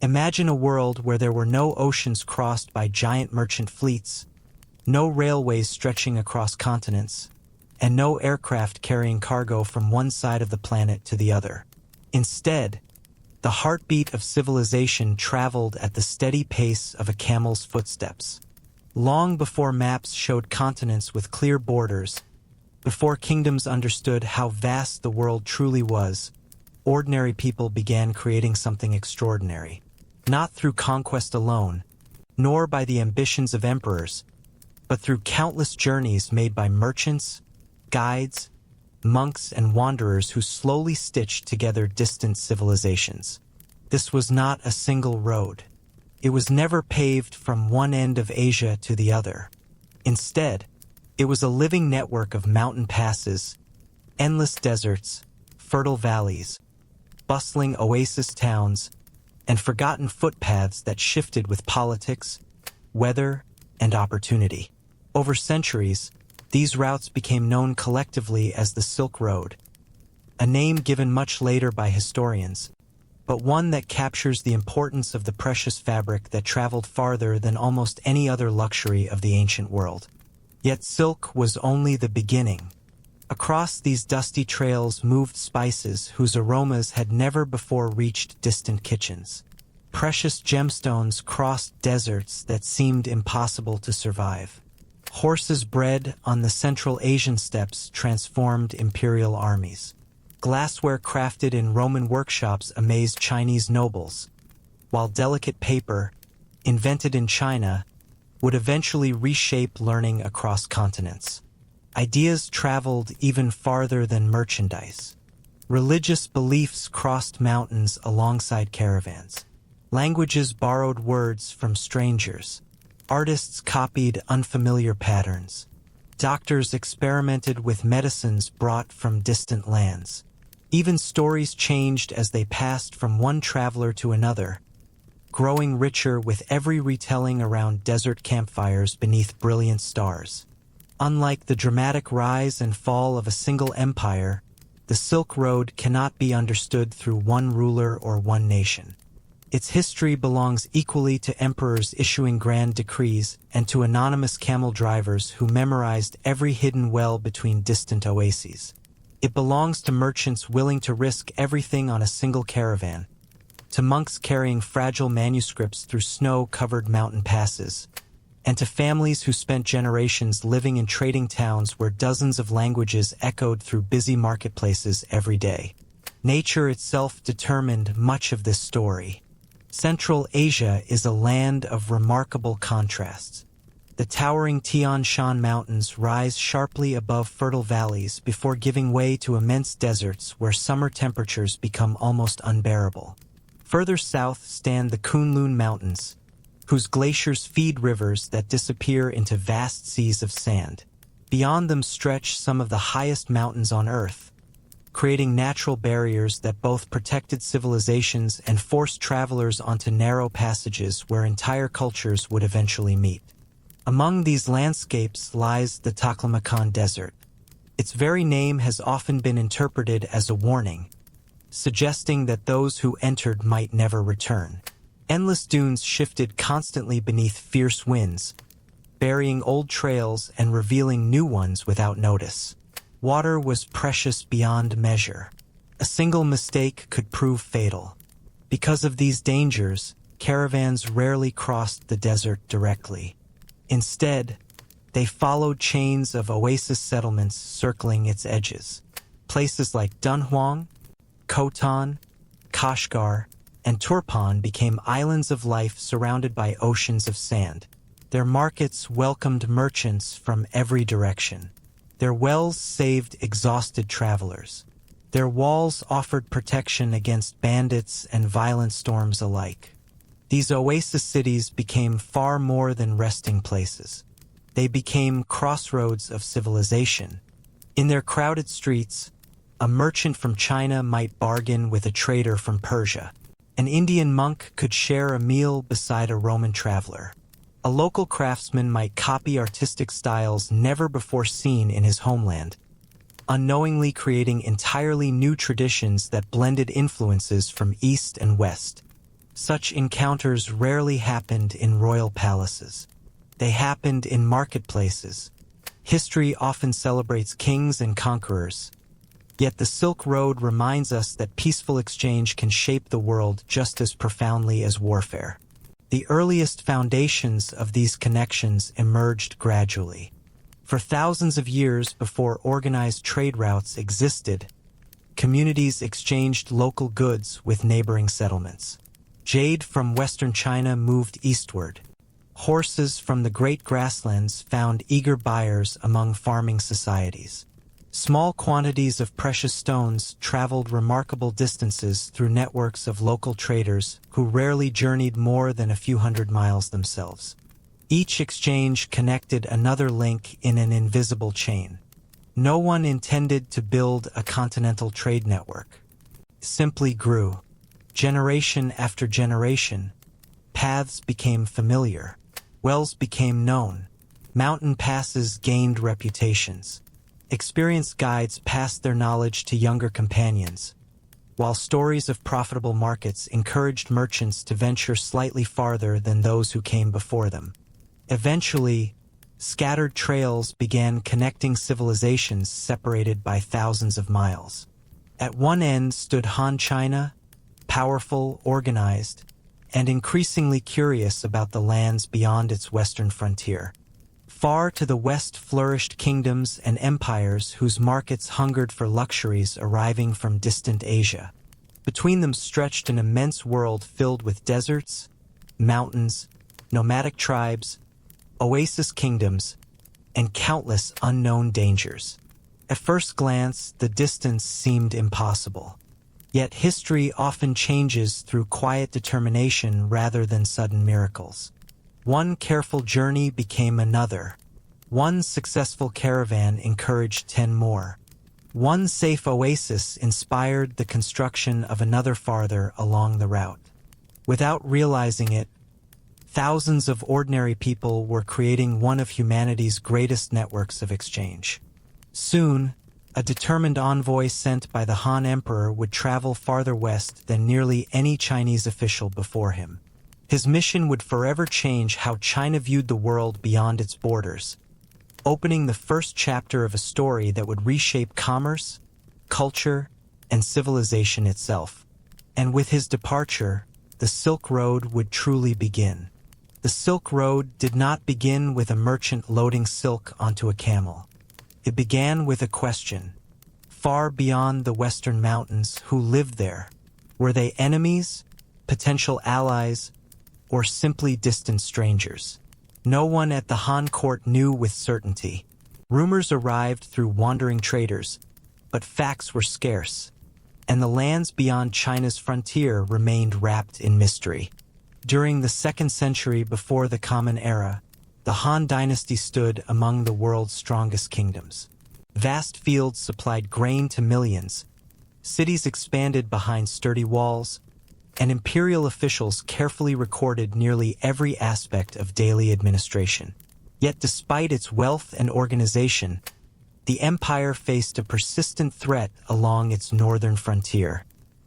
Imagine a world where there were no oceans crossed by giant merchant fleets, no railways stretching across continents, and no aircraft carrying cargo from one side of the planet to the other. Instead, the heartbeat of civilization traveled at the steady pace of a camel's footsteps. Long before maps showed continents with clear borders, before kingdoms understood how vast the world truly was, ordinary people began creating something extraordinary. Not through conquest alone, nor by the ambitions of emperors, but through countless journeys made by merchants, guides, monks, and wanderers who slowly stitched together distant civilizations. This was not a single road. It was never paved from one end of Asia to the other. Instead, it was a living network of mountain passes, endless deserts, fertile valleys, bustling oasis towns, and forgotten footpaths that shifted with politics, weather, and opportunity. Over centuries, these routes became known collectively as the Silk Road, a name given much later by historians, but one that captures the importance of the precious fabric that traveled farther than almost any other luxury of the ancient world. Yet silk was only the beginning. Across these dusty trails moved spices whose aromas had never before reached distant kitchens. Precious gemstones crossed deserts that seemed impossible to survive. Horses bred on the Central Asian steppes transformed imperial armies. Glassware crafted in Roman workshops amazed Chinese nobles, while delicate paper, invented in China, would eventually reshape learning across continents. Ideas traveled even farther than merchandise. Religious beliefs crossed mountains alongside caravans. Languages borrowed words from strangers. Artists copied unfamiliar patterns. Doctors experimented with medicines brought from distant lands. Even stories changed as they passed from one traveler to another, growing richer with every retelling around desert campfires beneath brilliant stars. Unlike the dramatic rise and fall of a single empire, the Silk Road cannot be understood through one ruler or one nation. Its history belongs equally to emperors issuing grand decrees and to anonymous camel drivers who memorized every hidden well between distant oases. It belongs to merchants willing to risk everything on a single caravan, to monks carrying fragile manuscripts through snow-covered mountain passes, and to families who spent generations living in trading towns where dozens of languages echoed through busy marketplaces every day. Nature itself determined much of this story. Central Asia is a land of remarkable contrasts. The towering Tian Shan Mountains rise sharply above fertile valleys before giving way to immense deserts where summer temperatures become almost unbearable. Further south stand the Kunlun Mountains, whose glaciers feed rivers that disappear into vast seas of sand. Beyond them stretch some of the highest mountains on Earth, creating natural barriers that both protected civilizations and forced travelers onto narrow passages where entire cultures would eventually meet. Among these landscapes lies the Taklamakan Desert. Its very name has often been interpreted as a warning, suggesting that those who entered might never return. Endless dunes shifted constantly beneath fierce winds, burying old trails and revealing new ones without notice. Water was precious beyond measure. A single mistake could prove fatal. Because of these dangers, caravans rarely crossed the desert directly. Instead, they followed chains of oasis settlements circling its edges. Places like Dunhuang, Khotan, Kashgar, and Turpan became islands of life surrounded by oceans of sand. Their markets welcomed merchants from every direction. Their wells saved exhausted travelers. Their walls offered protection against bandits and violent storms alike. These oasis cities became far more than resting places. They became crossroads of civilization. In their crowded streets, a merchant from China might bargain with a trader from Persia. An Indian monk could share a meal beside a Roman traveler. A local craftsman might copy artistic styles never before seen in his homeland, unknowingly creating entirely new traditions that blended influences from East and West. Such encounters rarely happened in royal palaces. They happened in marketplaces. History often celebrates kings and conquerors. Yet the Silk Road reminds us that peaceful exchange can shape the world just as profoundly as warfare. The earliest foundations of these connections emerged gradually. For thousands of years before organized trade routes existed, communities exchanged local goods with neighboring settlements. Jade from western China moved eastward. Horses from the great grasslands found eager buyers among farming societies. Small quantities of precious stones traveled remarkable distances through networks of local traders who rarely journeyed more than a few hundred miles themselves. Each exchange connected another link in an invisible chain. No one intended to build a continental trade network. It simply grew. Generation after generation, paths became familiar. Wells became known. Mountain passes gained reputations. Experienced guides passed their knowledge to younger companions, while stories of profitable markets encouraged merchants to venture slightly farther than those who came before them. Eventually, scattered trails began connecting civilizations separated by thousands of miles. At one end stood Han China, powerful, organized, and increasingly curious about the lands beyond its western frontier. Far to the west flourished kingdoms and empires whose markets hungered for luxuries arriving from distant Asia. Between them stretched an immense world filled with deserts, mountains, nomadic tribes, oasis kingdoms, and countless unknown dangers. At first glance, the distance seemed impossible. Yet history often changes through quiet determination rather than sudden miracles. One careful journey became another. One successful caravan encouraged 10 more. One safe oasis inspired the construction of another farther along the route. Without realizing it, thousands of ordinary people were creating one of humanity's greatest networks of exchange. Soon, a determined envoy sent by the Han Emperor would travel farther west than nearly any Chinese official before him. His mission would forever change how China viewed the world beyond its borders, opening the first chapter of a story that would reshape commerce, culture, and civilization itself. And with his departure, the Silk Road would truly begin. The Silk Road did not begin with a merchant loading silk onto a camel. It began with a question. Far beyond the western mountains, who lived there? Were they enemies, potential allies, or simply distant strangers? No one at the Han court knew with certainty. Rumors arrived through wandering traders, but facts were scarce, and the lands beyond China's frontier remained wrapped in mystery. During the 2nd century before the Common Era, the Han Dynasty stood among the world's strongest kingdoms. Vast fields supplied grain to millions, cities expanded behind sturdy walls, and imperial officials carefully recorded nearly every aspect of daily administration. Yet despite its wealth and organization, the empire faced a persistent threat along its northern frontier,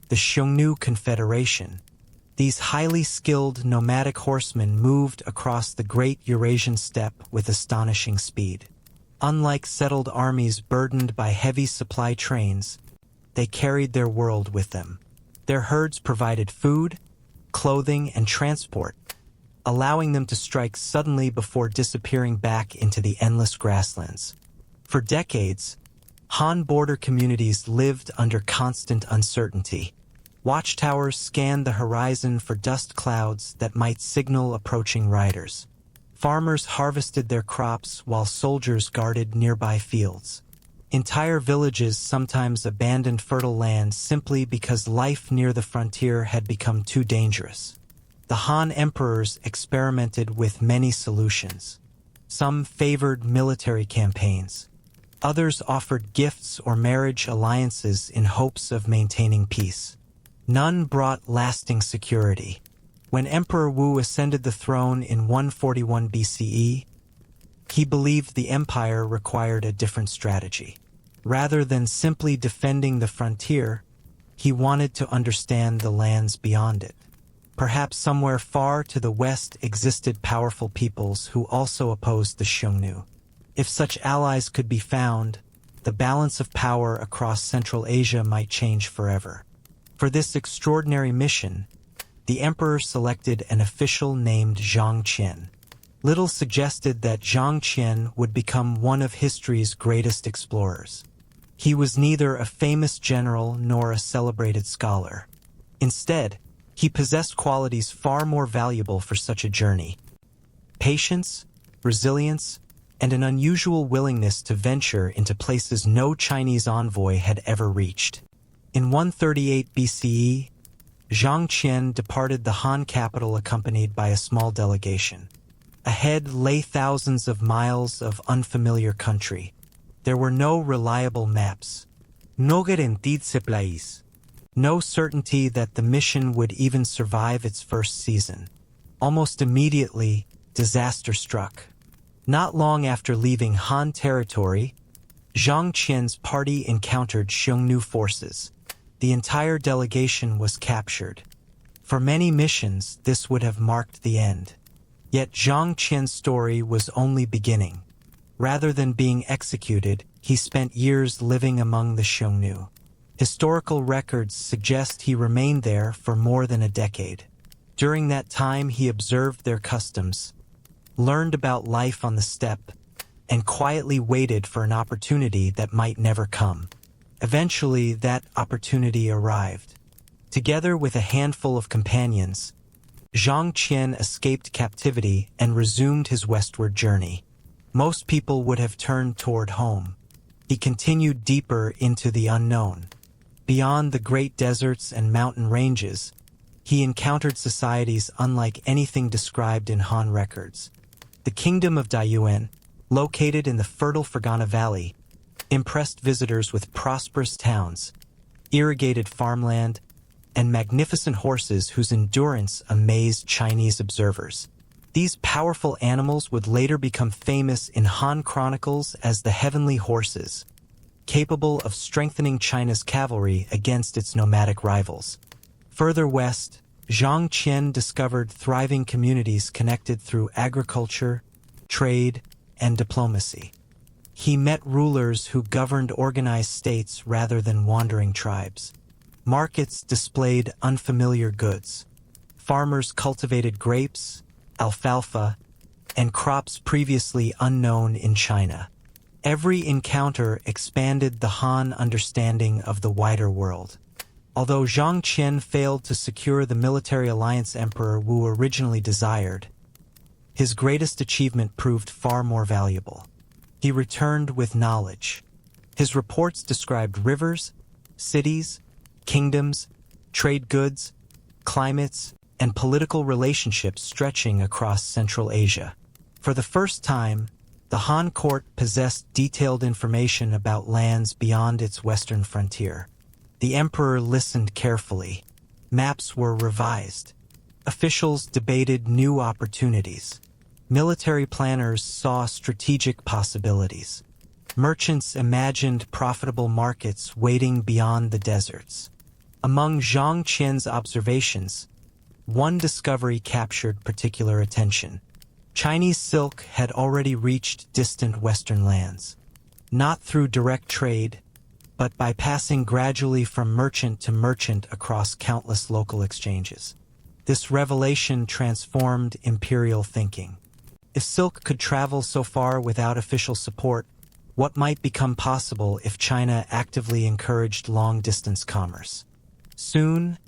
the Xiongnu Confederation. These highly skilled nomadic horsemen moved across the great Eurasian steppe with astonishing speed. Unlike settled armies burdened by heavy supply trains, they carried their world with them. Their herds provided food, clothing, and transport, allowing them to strike suddenly before disappearing back into the endless grasslands. For decades, Han border communities lived under constant uncertainty. Watchtowers scanned the horizon for dust clouds that might signal approaching riders. Farmers harvested their crops while soldiers guarded nearby fields. Entire villages sometimes abandoned fertile land simply because life near the frontier had become too dangerous. The Han emperors experimented with many solutions. Some favored military campaigns. Others offered gifts or marriage alliances in hopes of maintaining peace. None brought lasting security. When Emperor Wu ascended the throne in 141 BCE, he believed the empire required a different strategy. Rather than simply defending the frontier, he wanted to understand the lands beyond it. Perhaps somewhere far to the west existed powerful peoples who also opposed the Xiongnu. If such allies could be found, the balance of power across Central Asia might change forever. For this extraordinary mission, the emperor selected an official named Zhang Qian. Little suggested that Zhang Qian would become one of history's greatest explorers. He was neither a famous general nor a celebrated scholar. Instead, he possessed qualities far more valuable for such a journey: patience, resilience, and an unusual willingness to venture into places no Chinese envoy had ever reached. In 138 BCE, Zhang Qian departed the Han capital accompanied by a small delegation. Ahead lay thousands of miles of unfamiliar country. There were no reliable maps, no certainty that the mission would even survive its first season. Almost immediately, disaster struck. Not long after leaving Han territory, Zhang Qian's party encountered Xiongnu forces. The entire delegation was captured. For many missions, this would have marked the end. Yet Zhang Qian's story was only beginning. Rather than being executed, he spent years living among the Xiongnu. Historical records suggest he remained there for more than a decade. During that time, he observed their customs, learned about life on the steppe, and quietly waited for an opportunity that might never come. Eventually, that opportunity arrived. Together with a handful of companions, Zhang Qian escaped captivity and resumed his westward journey. Most people would have turned toward home. He continued deeper into the unknown. Beyond the great deserts and mountain ranges, he encountered societies unlike anything described in Han records. The kingdom of Dunhuang, located in the fertile Fergana Valley, impressed visitors with prosperous towns, irrigated farmland, and magnificent horses whose endurance amazed Chinese observers. These powerful animals would later become famous in Han chronicles as the heavenly horses, capable of strengthening China's cavalry against its nomadic rivals. Further west, Zhang Qian discovered thriving communities connected through agriculture, trade, and diplomacy. He met rulers who governed organized states rather than wandering tribes. Markets displayed unfamiliar goods. Farmers cultivated grapes, alfalfa, and crops previously unknown in China. Every encounter expanded the Han understanding of the wider world. Although Zhang Qian failed to secure the military alliance Emperor Wu originally desired, his greatest achievement proved far more valuable. He returned with knowledge. His reports described rivers, cities, kingdoms, trade goods, climates, and political relationships stretching across Central Asia. For the first time, the Han court possessed detailed information about lands beyond its western frontier. The emperor listened carefully. Maps were revised. Officials debated new opportunities. Military planners saw strategic possibilities. Merchants imagined profitable markets waiting beyond the deserts. Among Zhang Qian's observations, one discovery captured particular attention. Chinese silk had already reached distant western lands. Not through direct trade, but by passing gradually from merchant to merchant across countless local exchanges. This revelation transformed imperial thinking. If silk could travel so far without official support, what might become possible if China actively encouraged long-distance commerce? Soon,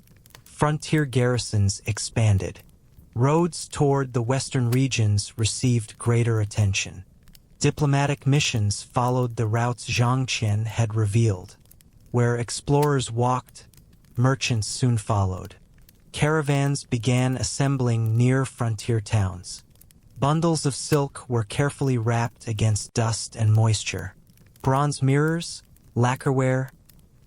frontier garrisons expanded. Roads toward the western regions received greater attention. Diplomatic missions followed the routes Zhang Qian had revealed. Where explorers walked, merchants soon followed. Caravans began assembling near frontier towns. Bundles of silk were carefully wrapped against dust and moisture. Bronze mirrors, lacquerware,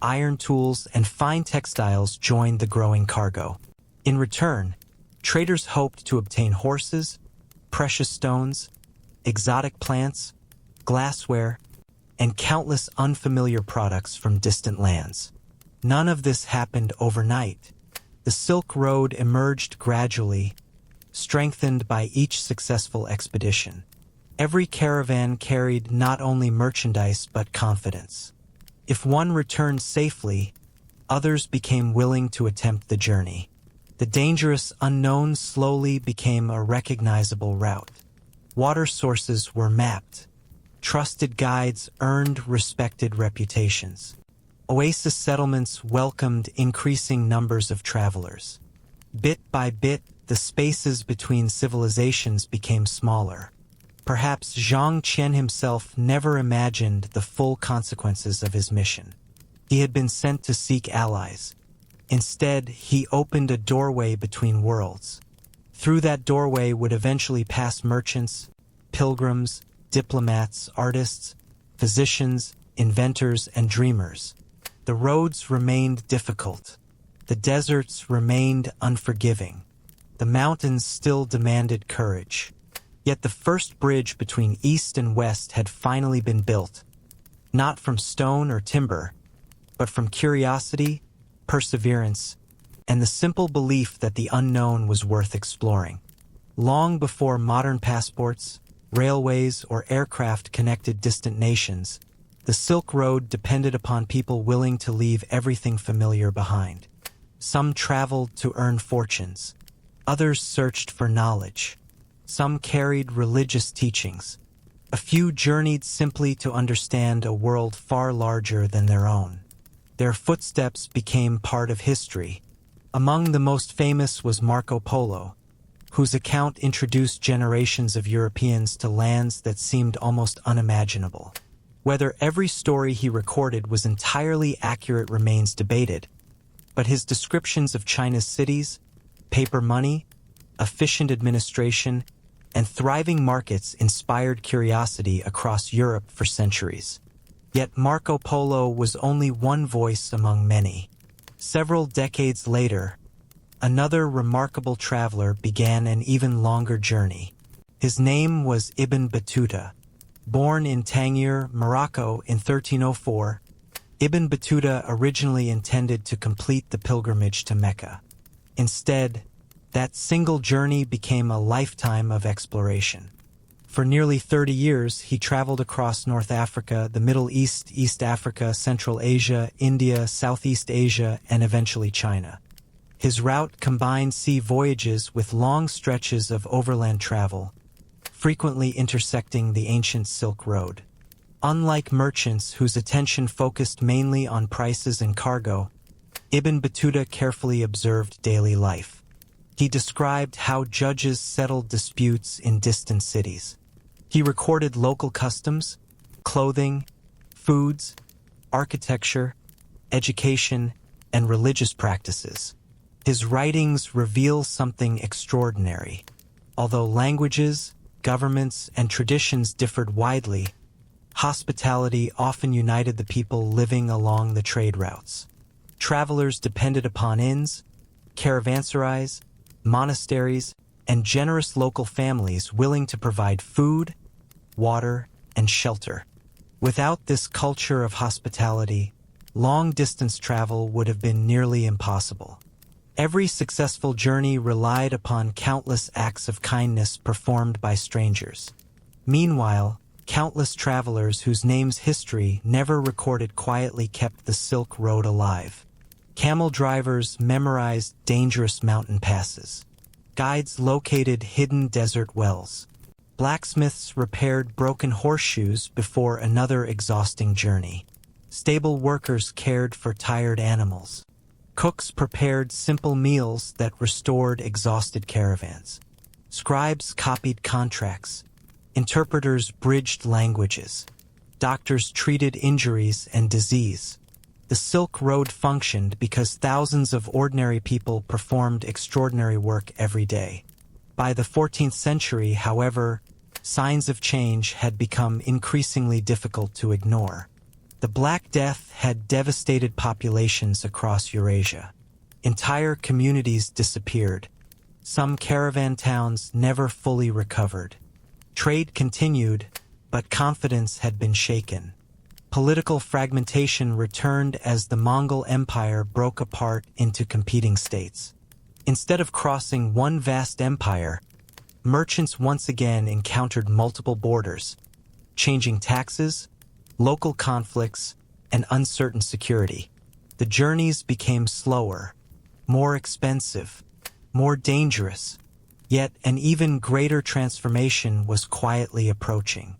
iron tools, and fine textiles joined the growing cargo. In return, traders hoped to obtain horses, precious stones, exotic plants, glassware, and countless unfamiliar products from distant lands. None of this happened overnight. The Silk Road emerged gradually, strengthened by each successful expedition. Every caravan carried not only merchandise but confidence. If one returned safely, others became willing to attempt the journey. The dangerous unknown slowly became a recognizable route. Water sources were mapped. Trusted guides earned respected reputations. Oasis settlements welcomed increasing numbers of travelers. Bit by bit, the spaces between civilizations became smaller. Perhaps Zhang Qian himself never imagined the full consequences of his mission. He had been sent to seek allies. Instead, he opened a doorway between worlds. Through that doorway would eventually pass merchants, pilgrims, diplomats, artists, physicians, inventors, and dreamers. The roads remained difficult. The deserts remained unforgiving. The mountains still demanded courage. Yet the first bridge between east and west had finally been built, not from stone or timber, but from curiosity, perseverance, and the simple belief that the unknown was worth exploring. Long before modern passports, railways, or aircraft connected distant nations, the Silk Road depended upon people willing to leave everything familiar behind. Some traveled to earn fortunes. Others searched for knowledge. Some carried religious teachings. A few journeyed simply to understand a world far larger than their own. Their footsteps became part of history. Among the most famous was Marco Polo, whose account introduced generations of Europeans to lands that seemed almost unimaginable. Whether every story he recorded was entirely accurate remains debated, but his descriptions of China's cities, paper money, efficient administration, and thriving markets inspired curiosity across Europe for centuries. Yet Marco Polo was only one voice among many. Several decades later, another remarkable traveler began an even longer journey. His name was Ibn Battuta. Born in Tangier, Morocco in 1304, Ibn Battuta originally intended to complete the pilgrimage to Mecca. Instead, that single journey became a lifetime of exploration. For nearly 30 years, he traveled across North Africa, the Middle East, East Africa, Central Asia, India, Southeast Asia, and eventually China. His route combined sea voyages with long stretches of overland travel, frequently intersecting the ancient Silk Road. Unlike merchants whose attention focused mainly on prices and cargo, Ibn Battuta carefully observed daily life. He described how judges settled disputes in distant cities. He recorded local customs, clothing, foods, architecture, education, and religious practices. His writings reveal something extraordinary. Although languages, governments, and traditions differed widely, hospitality often united the people living along the trade routes. Travelers depended upon inns, caravanserais, monasteries, and generous local families willing to provide food, water, and shelter. Without this culture of hospitality, long-distance travel would have been nearly impossible. Every successful journey relied upon countless acts of kindness performed by strangers. Meanwhile, countless travelers whose names history never recorded quietly kept the Silk Road alive. Camel drivers memorized dangerous mountain passes. Guides located hidden desert wells. Blacksmiths repaired broken horseshoes before another exhausting journey. Stable workers cared for tired animals. Cooks prepared simple meals that restored exhausted caravans. Scribes copied contracts. Interpreters bridged languages. Doctors treated injuries and disease. The Silk Road functioned because thousands of ordinary people performed extraordinary work every day. By the 14th century, however, signs of change had become increasingly difficult to ignore. The Black Death had devastated populations across Eurasia. Entire communities disappeared. Some caravan towns never fully recovered. Trade continued, but confidence had been shaken. Political fragmentation returned as the Mongol Empire broke apart into competing states. Instead of crossing one vast empire, merchants once again encountered multiple borders, changing taxes, local conflicts, and uncertain security. The journeys became slower, more expensive, more dangerous, yet an even greater transformation was quietly approaching.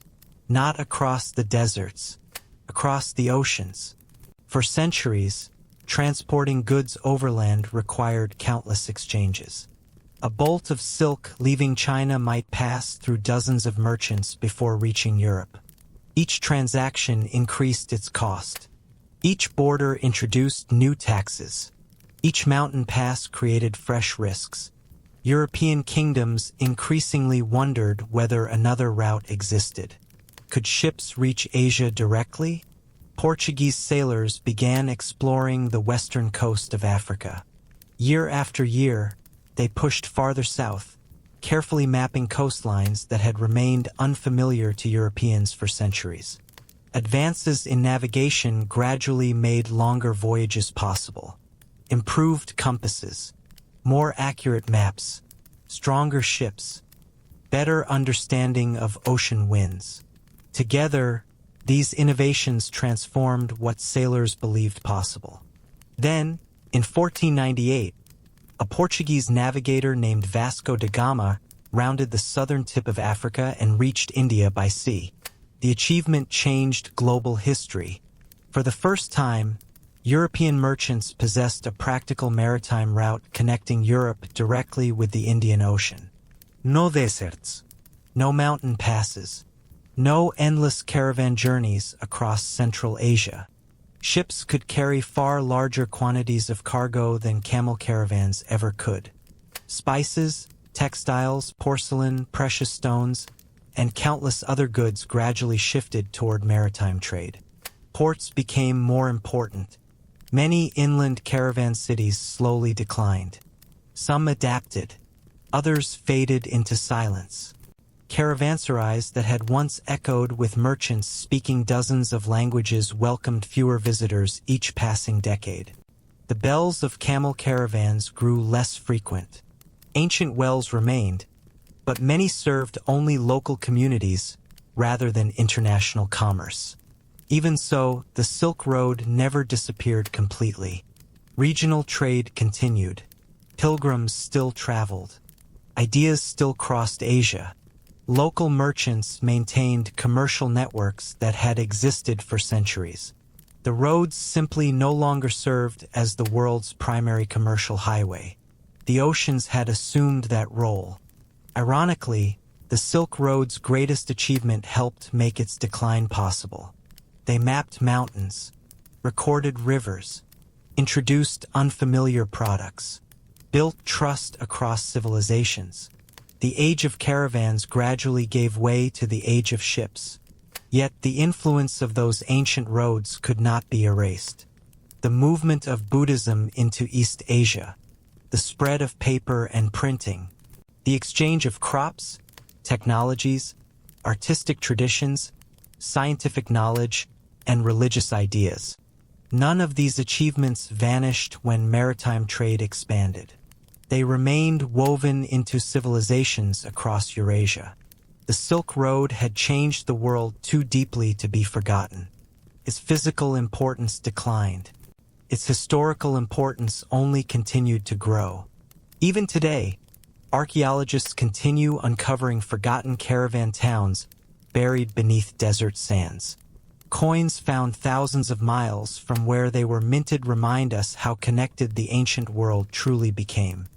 Not across the deserts, across the oceans. For centuries, transporting goods overland required countless exchanges. A bolt of silk leaving China might pass through dozens of merchants before reaching Europe. Each transaction increased its cost. Each border introduced new taxes. Each mountain pass created fresh risks. European kingdoms increasingly wondered whether another route existed. Could ships reach Asia directly? Portuguese sailors began exploring the western coast of Africa. Year after year, they pushed farther south, carefully mapping coastlines that had remained unfamiliar to Europeans for centuries. Advances in navigation gradually made longer voyages possible. Improved compasses, more accurate maps, stronger ships, better understanding of ocean winds. Together, these innovations transformed what sailors believed possible. Then, in 1498, a Portuguese navigator named Vasco da Gama rounded the southern tip of Africa and reached India by sea. The achievement changed global history. For the first time, European merchants possessed a practical maritime route connecting Europe directly with the Indian Ocean. No deserts, no mountain passes, no endless caravan journeys across Central Asia. Ships could carry far larger quantities of cargo than camel caravans ever could. Spices, textiles, porcelain, precious stones, and countless other goods gradually shifted toward maritime trade. Ports became more important. Many inland caravan cities slowly declined. Some adapted, others faded into silence. Caravanserais that had once echoed with merchants speaking dozens of languages welcomed fewer visitors each passing decade. The bells of camel caravans grew less frequent. Ancient wells remained, but many served only local communities rather than international commerce. Even so, the Silk Road never disappeared completely. Regional trade continued. Pilgrims still traveled. Ideas still crossed Asia. Local merchants maintained commercial networks that had existed for centuries. The roads simply no longer served as the world's primary commercial highway. The oceans had assumed that role. Ironically, the Silk Road's greatest achievement helped make its decline possible. They mapped mountains, recorded rivers, introduced unfamiliar products, built trust across civilizations. The age of caravans gradually gave way to the age of ships. Yet the influence of those ancient roads could not be erased. The movement of Buddhism into East Asia, the spread of paper and printing, the exchange of crops, technologies, artistic traditions, scientific knowledge, and religious ideas. None of these achievements vanished when maritime trade expanded. They remained woven into civilizations across Eurasia. The Silk Road had changed the world too deeply to be forgotten. Its physical importance declined. Its historical importance only continued to grow. Even today, archaeologists continue uncovering forgotten caravan towns buried beneath desert sands. Coins found thousands of miles from where they were minted remind us how connected the ancient world truly became.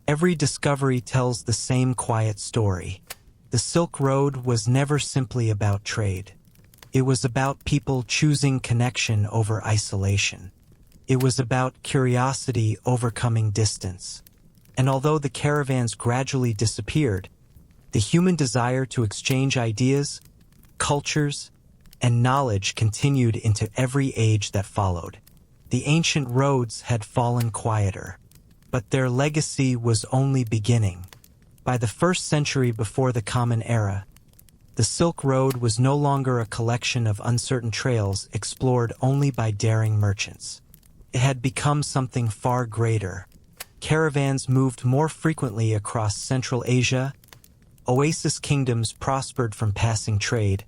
Every discovery tells the same quiet story. The Silk Road was never simply about trade. It was about people choosing connection over isolation. It was about curiosity overcoming distance. And although the caravans gradually disappeared, the human desire to exchange ideas, cultures, and knowledge continued into every age that followed. The ancient roads had fallen quieter, but their legacy was only beginning. By the 1st century before the Common Era, the Silk Road was no longer a collection of uncertain trails explored only by daring merchants. It had become something far greater, caravans moved more frequently across Central Asia, oasis kingdoms prospered from passing trade,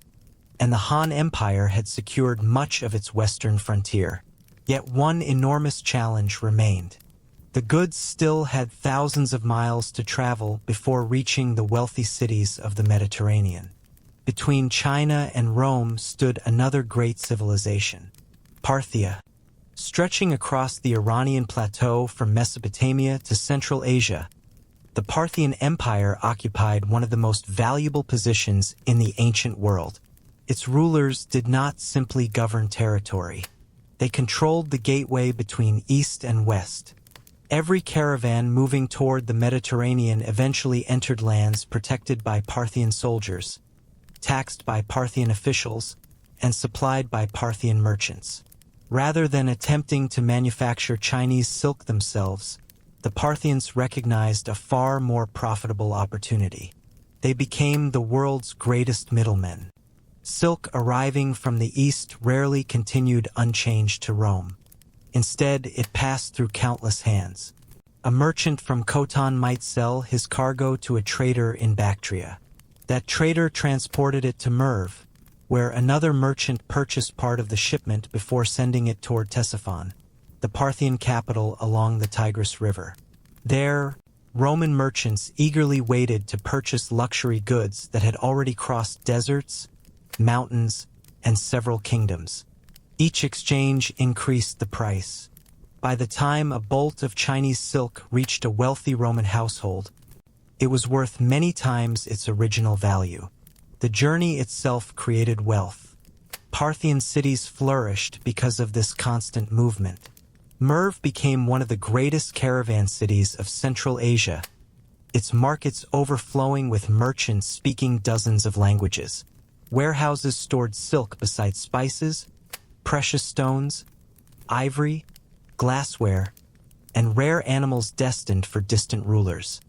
and the Han Empire had secured much of its western frontier. Yet one enormous challenge remained. The goods still had thousands of miles to travel before reaching the wealthy cities of the Mediterranean. Between China and Rome stood another great civilization, Parthia. Stretching across the Iranian plateau from Mesopotamia to Central Asia, the Parthian Empire occupied one of the most valuable positions in the ancient world. Its rulers did not simply govern territory. They controlled the gateway between East and West. Every caravan moving toward the Mediterranean eventually entered lands protected by Parthian soldiers, taxed by Parthian officials, and supplied by Parthian merchants. Rather than attempting to manufacture Chinese silk themselves, the Parthians recognized a far more profitable opportunity. They became the world's greatest middlemen. Silk arriving from the east rarely continued unchanged to Rome. Instead, it passed through countless hands. A merchant from Khotan might sell his cargo to a trader in Bactria. That trader transported it to Merv, where another merchant purchased part of the shipment before sending it toward Ctesiphon, the Parthian capital along the Tigris River. There, Roman merchants eagerly waited to purchase luxury goods that had already crossed deserts, mountains, and several kingdoms. Each exchange increased the price. By the time a bolt of Chinese silk reached a wealthy Roman household, it was worth many times its original value. The journey itself created wealth. Parthian cities flourished because of this constant movement. Merv became one of the greatest caravan cities of Central Asia, its markets overflowing with merchants speaking dozens of languages. Warehouses stored silk beside spices, precious stones, ivory, glassware, and rare animals destined for distant rulers.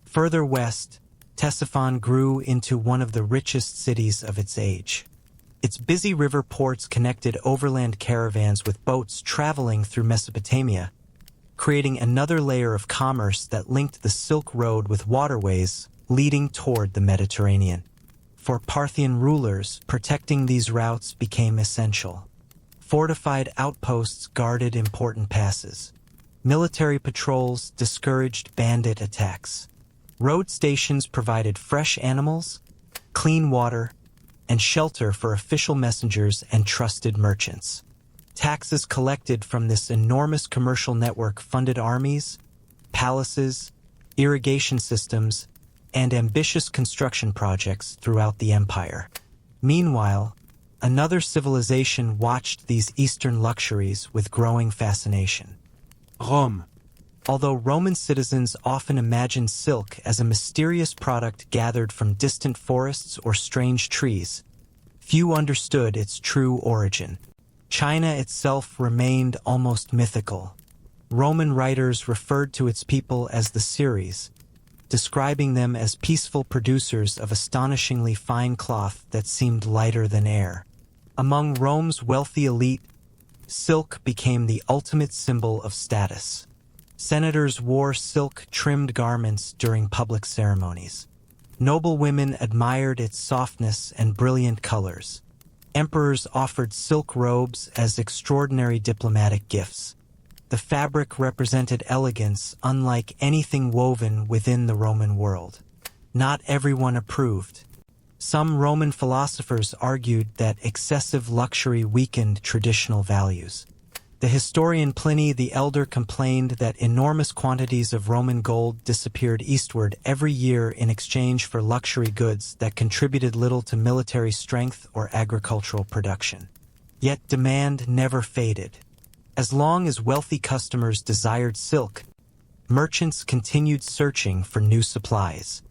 Further west, Ctesiphon grew into one of the richest cities of its age. Its busy river ports connected overland caravans with boats traveling through Mesopotamia, creating another layer of commerce that linked the Silk Road with waterways leading toward the Mediterranean. For Parthian rulers, protecting these routes became essential. Fortified outposts guarded important passes. Military patrols discouraged bandit attacks. Road stations provided fresh animals, clean water, and shelter for official messengers and trusted merchants. Taxes collected from this enormous commercial network funded armies, palaces, irrigation systems, and ambitious construction projects throughout the empire. Meanwhile, another civilization watched these Eastern luxuries with growing fascination. Rome. Although Roman citizens often imagined silk as a mysterious product gathered from distant forests or strange trees, few understood its true origin. China itself remained almost mythical. Roman writers referred to its people as the Ceres, describing them as peaceful producers of astonishingly fine cloth that seemed lighter than air. Among Rome's wealthy elite, silk became the ultimate symbol of status. Senators wore silk-trimmed garments during public ceremonies. Noble women admired its softness and brilliant colors. Emperors offered silk robes as extraordinary diplomatic gifts. The fabric represented elegance unlike anything woven within the Roman world. Not everyone approved. Some Roman philosophers argued that excessive luxury weakened traditional values. The historian Pliny the Elder complained that enormous quantities of Roman gold disappeared eastward every year in exchange for luxury goods that contributed little to military strength or agricultural production. Yet demand never faded. As long as wealthy customers desired silk, merchants continued searching for new supplies.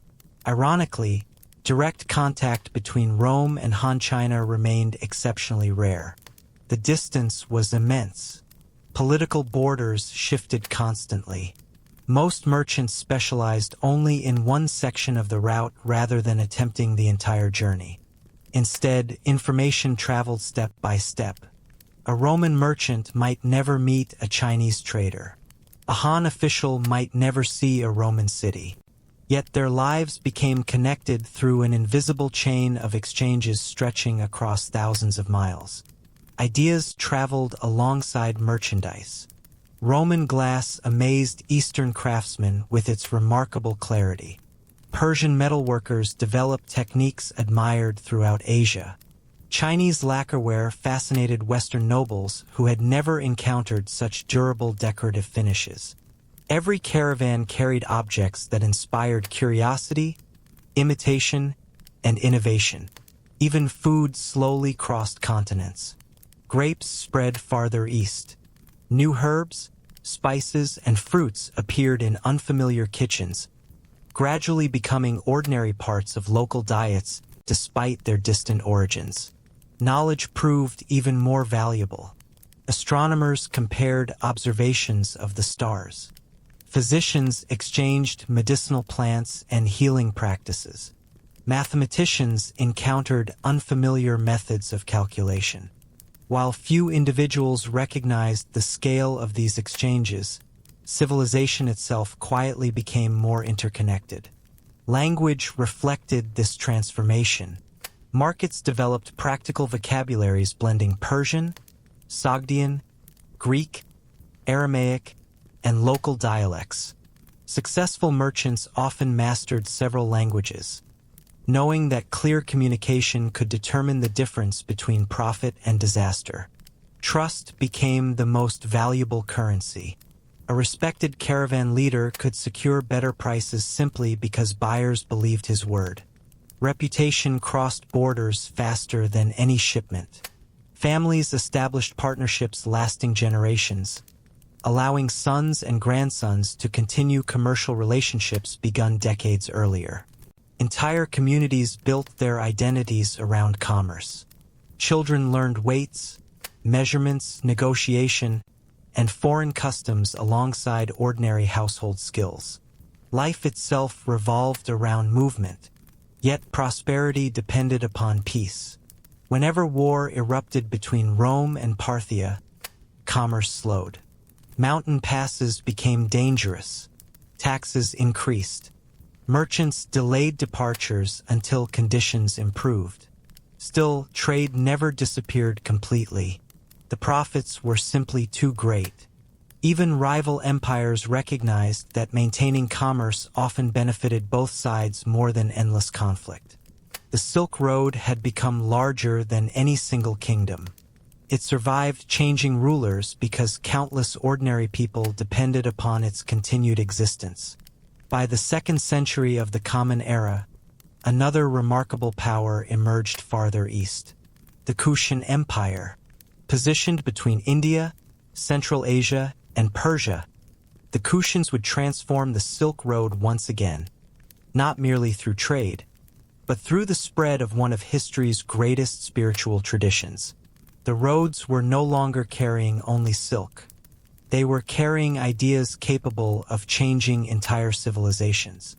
Ironically, direct contact between Rome and Han China remained exceptionally rare. The distance was immense. Political borders shifted constantly. Most merchants specialized only in one section of the route rather than attempting the entire journey. Instead, information traveled step by step. A Roman merchant might never meet a Chinese trader. A Han official might never see a Roman city. Yet their lives became connected through an invisible chain of exchanges stretching across thousands of miles. Ideas traveled alongside merchandise. Roman glass amazed Eastern craftsmen with its remarkable clarity. Persian metalworkers developed techniques admired throughout Asia. Chinese lacquerware fascinated Western nobles who had never encountered such durable decorative finishes. Every caravan carried objects that inspired curiosity, imitation, and innovation. Even food slowly crossed continents. Grapes spread farther east. New herbs, spices, and fruits appeared in unfamiliar kitchens, gradually becoming ordinary parts of local diets despite their distant origins. Knowledge proved even more valuable. Astronomers compared observations of the stars. Physicians exchanged medicinal plants and healing practices. Mathematicians encountered unfamiliar methods of calculation. While few individuals recognized the scale of these exchanges, civilization itself quietly became more interconnected. Language reflected this transformation. Markets developed practical vocabularies blending Persian, Sogdian, Greek, Aramaic, and local dialects. Successful merchants often mastered several languages, knowing that clear communication could determine the difference between profit and disaster. Trust became the most valuable currency. A respected caravan leader could secure better prices simply because buyers believed his word. Reputation crossed borders faster than any shipment. Families established partnerships lasting generations, allowing sons and grandsons to continue commercial relationships begun decades earlier. Entire communities built their identities around commerce. Children learned weights, measurements, negotiation, and foreign customs alongside ordinary household skills. Life itself revolved around movement, yet prosperity depended upon peace. Whenever war erupted between Rome and Parthia, commerce slowed. Mountain passes became dangerous. Taxes increased. Merchants delayed departures until conditions improved. Still, trade never disappeared completely. The profits were simply too great. Even rival empires recognized that maintaining commerce often benefited both sides more than endless conflict. The Silk Road had become larger than any single kingdom. It survived changing rulers because countless ordinary people depended upon its continued existence. By the 2nd century of the Common Era, another remarkable power emerged farther east. The Kushan Empire. Positioned between India, Central Asia, and Persia, the Kushans would transform the Silk Road once again, not merely through trade, but through the spread of one of history's greatest spiritual traditions. The roads were no longer carrying only silk. They were carrying ideas capable of changing entire civilizations.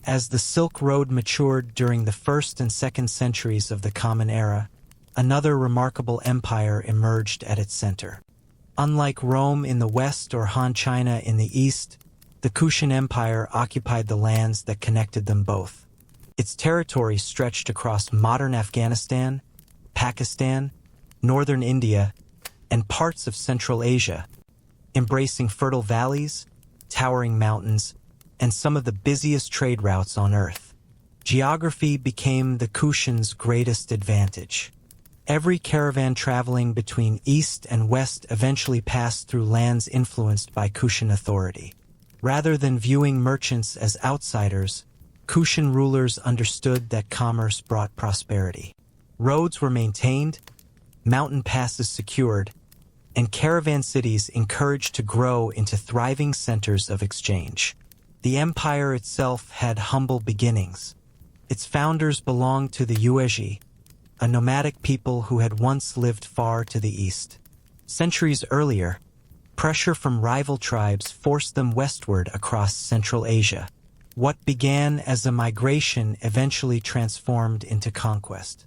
As the Silk Road matured during the 1st and 2nd centuries of the Common Era, another remarkable empire emerged at its center. Unlike Rome in the west or Han China in the east, the Kushan Empire occupied the lands that connected them both. Its territory stretched across modern Afghanistan, Pakistan, northern India, and parts of Central Asia, embracing fertile valleys, towering mountains, and some of the busiest trade routes on Earth. Geography became the Kushans' greatest advantage. Every caravan traveling between east and west eventually passed through lands influenced by Kushan authority. Rather than viewing merchants as outsiders, Kushan rulers understood that commerce brought prosperity. Roads were maintained, mountain passes secured, and caravan cities encouraged to grow into thriving centers of exchange. The empire itself had humble beginnings. Its founders belonged to the Yuezhi, a nomadic people who had once lived far to the east. Centuries earlier, pressure from rival tribes forced them westward across Central Asia. What began as a migration eventually transformed into conquest.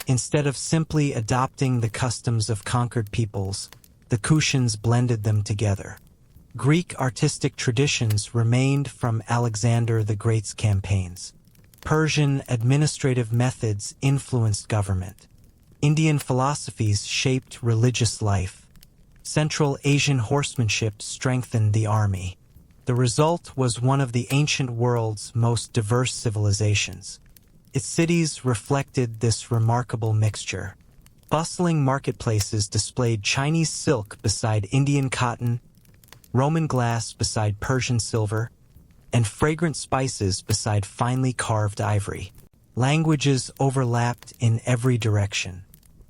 Instead of simply adopting the customs of conquered peoples, the Kushans blended them together. Greek artistic traditions remained from Alexander the Great's campaigns. Persian administrative methods influenced government. Indian philosophies shaped religious life. Central Asian horsemanship strengthened the army. The result was one of the ancient world's most diverse civilizations. Its cities reflected this remarkable mixture. Bustling marketplaces displayed Chinese silk beside Indian cotton, Roman glass beside Persian silver, and fragrant spices beside finely carved ivory. Languages overlapped in every direction.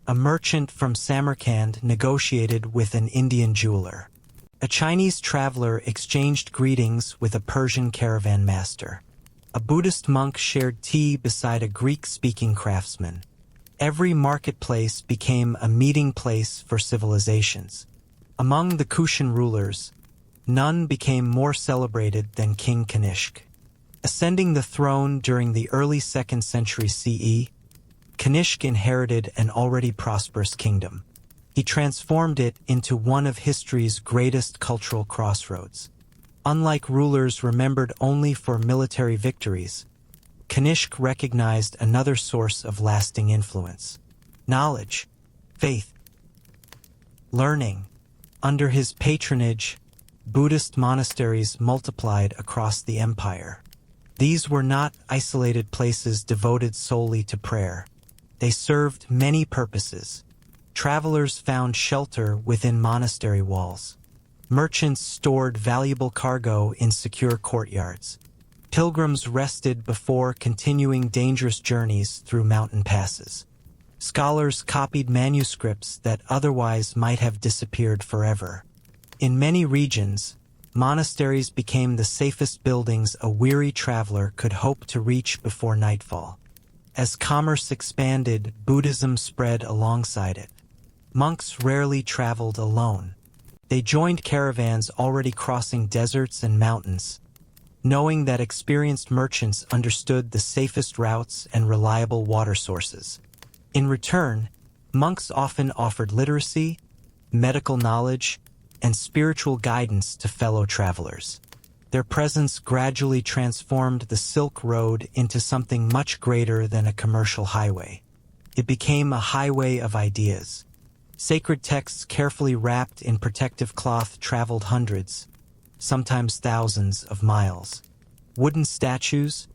A merchant from Samarkand negotiated with an Indian jeweler. A Chinese traveler exchanged greetings with a Persian caravan master. A Buddhist monk shared tea beside a Greek-speaking craftsman. Every marketplace became a meeting place for civilizations. Among the Kushan rulers, none became more celebrated than King Kanishk. Ascending the throne during the early 2nd century CE, Kanishk inherited an already prosperous kingdom. He transformed it into one of history's greatest cultural crossroads. Unlike rulers remembered only for military victories, Kanishk recognized another source of lasting influence: knowledge, faith, learning. Under his patronage, Buddhist monasteries multiplied across the empire. These were not isolated places devoted solely to prayer. They served many purposes. Travelers found shelter within monastery walls. Merchants stored valuable cargo in secure courtyards. Pilgrims rested before continuing dangerous journeys through mountain passes. Scholars copied manuscripts that otherwise might have disappeared forever. In many regions, monasteries became the safest buildings a weary traveler could hope to reach before nightfall. As commerce expanded, Buddhism spread alongside it. Monks rarely traveled alone. They joined caravans already crossing deserts and mountains, knowing that experienced merchants understood the safest routes and reliable water sources. In return, monks often offered literacy, medical knowledge, and spiritual guidance to fellow travelers. Their presence gradually transformed the Silk Road into something much greater than a commercial highway. It became a highway of ideas. Sacred texts carefully wrapped in protective cloth traveled hundreds, sometimes thousands of miles. Wooden statues,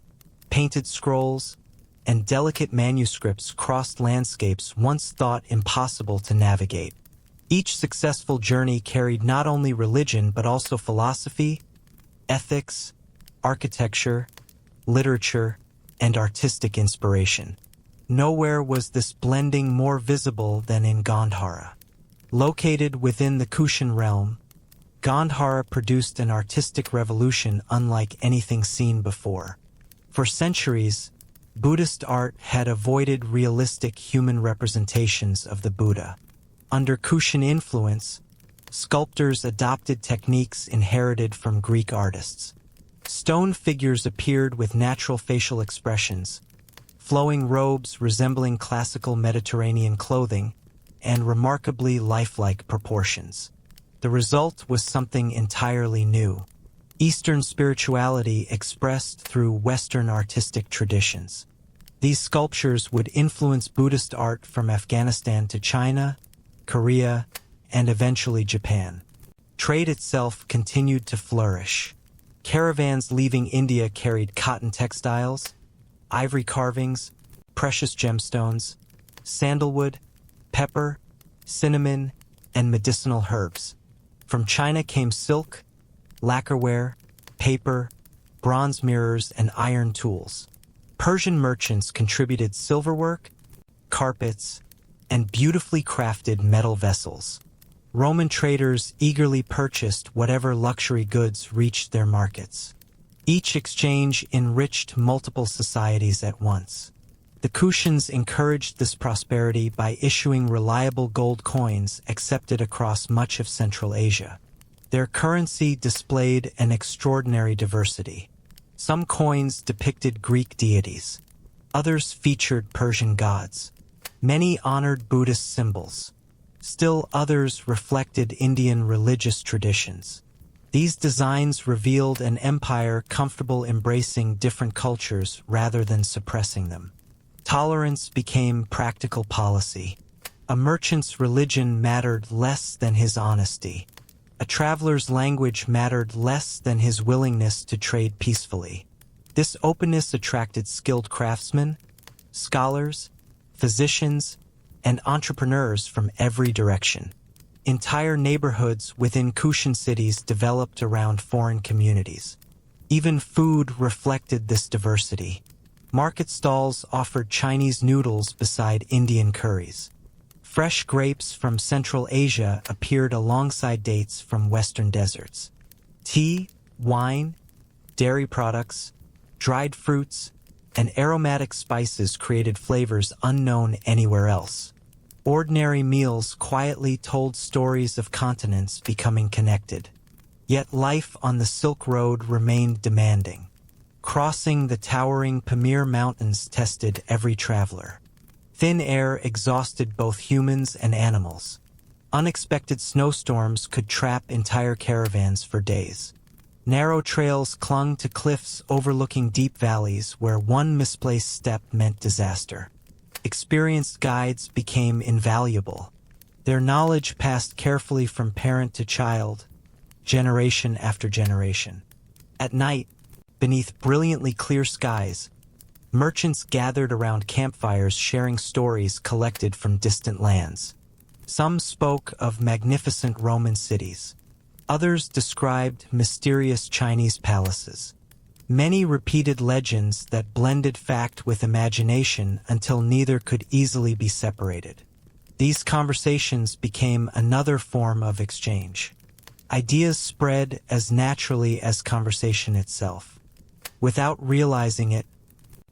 painted scrolls, and delicate manuscripts crossed landscapes once thought impossible to navigate. Each successful journey carried not only religion but also philosophy, ethics, architecture, literature, and artistic inspiration. Nowhere was this blending more visible than in Gandhara. Located within the Kushan realm, Gandhara produced an artistic revolution unlike anything seen before. For centuries, Buddhist art had avoided realistic human representations of the Buddha. Under Kushan influence, sculptors adopted techniques inherited from Greek artists. Stone figures appeared with natural facial expressions, flowing robes resembling classical Mediterranean clothing, and remarkably lifelike proportions. The result was something entirely new: Eastern spirituality expressed through Western artistic traditions. These sculptures would influence Buddhist art from Afghanistan to China, Korea, and eventually Japan. Trade itself continued to flourish. Caravans leaving India carried cotton textiles, ivory carvings, precious gemstones, sandalwood, pepper, cinnamon, and medicinal herbs. From China came silk, lacquerware, paper, bronze mirrors, and iron tools. Persian merchants contributed silverwork, carpets, and beautifully crafted metal vessels. Roman traders eagerly purchased whatever luxury goods reached their markets. Each exchange enriched multiple societies at once. The Kushans encouraged this prosperity by issuing reliable gold coins accepted across much of Central Asia. Their currency displayed an extraordinary diversity. Some coins depicted Greek deities. Others featured Persian gods. Many honored Buddhist symbols. Still others reflected Indian religious traditions. These designs revealed an empire comfortable embracing different cultures rather than suppressing them. Tolerance became practical policy. A merchant's religion mattered less than his honesty. A traveler's language mattered less than his willingness to trade peacefully. This openness attracted skilled craftsmen, scholars, physicians, and entrepreneurs from every direction. Entire neighborhoods within Kushan cities developed around foreign communities. Even food reflected this diversity. Market stalls offered Chinese noodles beside Indian curries. Fresh grapes from Central Asia appeared alongside dates from Western deserts. Tea, wine, dairy products, dried fruits, and aromatic spices created flavors unknown anywhere else. Ordinary meals quietly told stories of continents becoming connected. Yet life on the Silk Road remained demanding. Crossing the towering Pamir Mountains tested every traveler. Thin air exhausted both humans and animals. Unexpected snowstorms could trap entire caravans for days. Narrow trails clung to cliffs overlooking deep valleys where one misplaced step meant disaster. Experienced guides became invaluable. Their knowledge passed carefully from parent to child, generation after generation. At night, beneath brilliantly clear skies, merchants gathered around campfires sharing stories collected from distant lands. Some spoke of magnificent Roman cities. Others described mysterious Chinese palaces. Many repeated legends that blended fact with imagination until neither could easily be separated. These conversations became another form of exchange. Ideas spread as naturally as conversation itself. Without realizing it,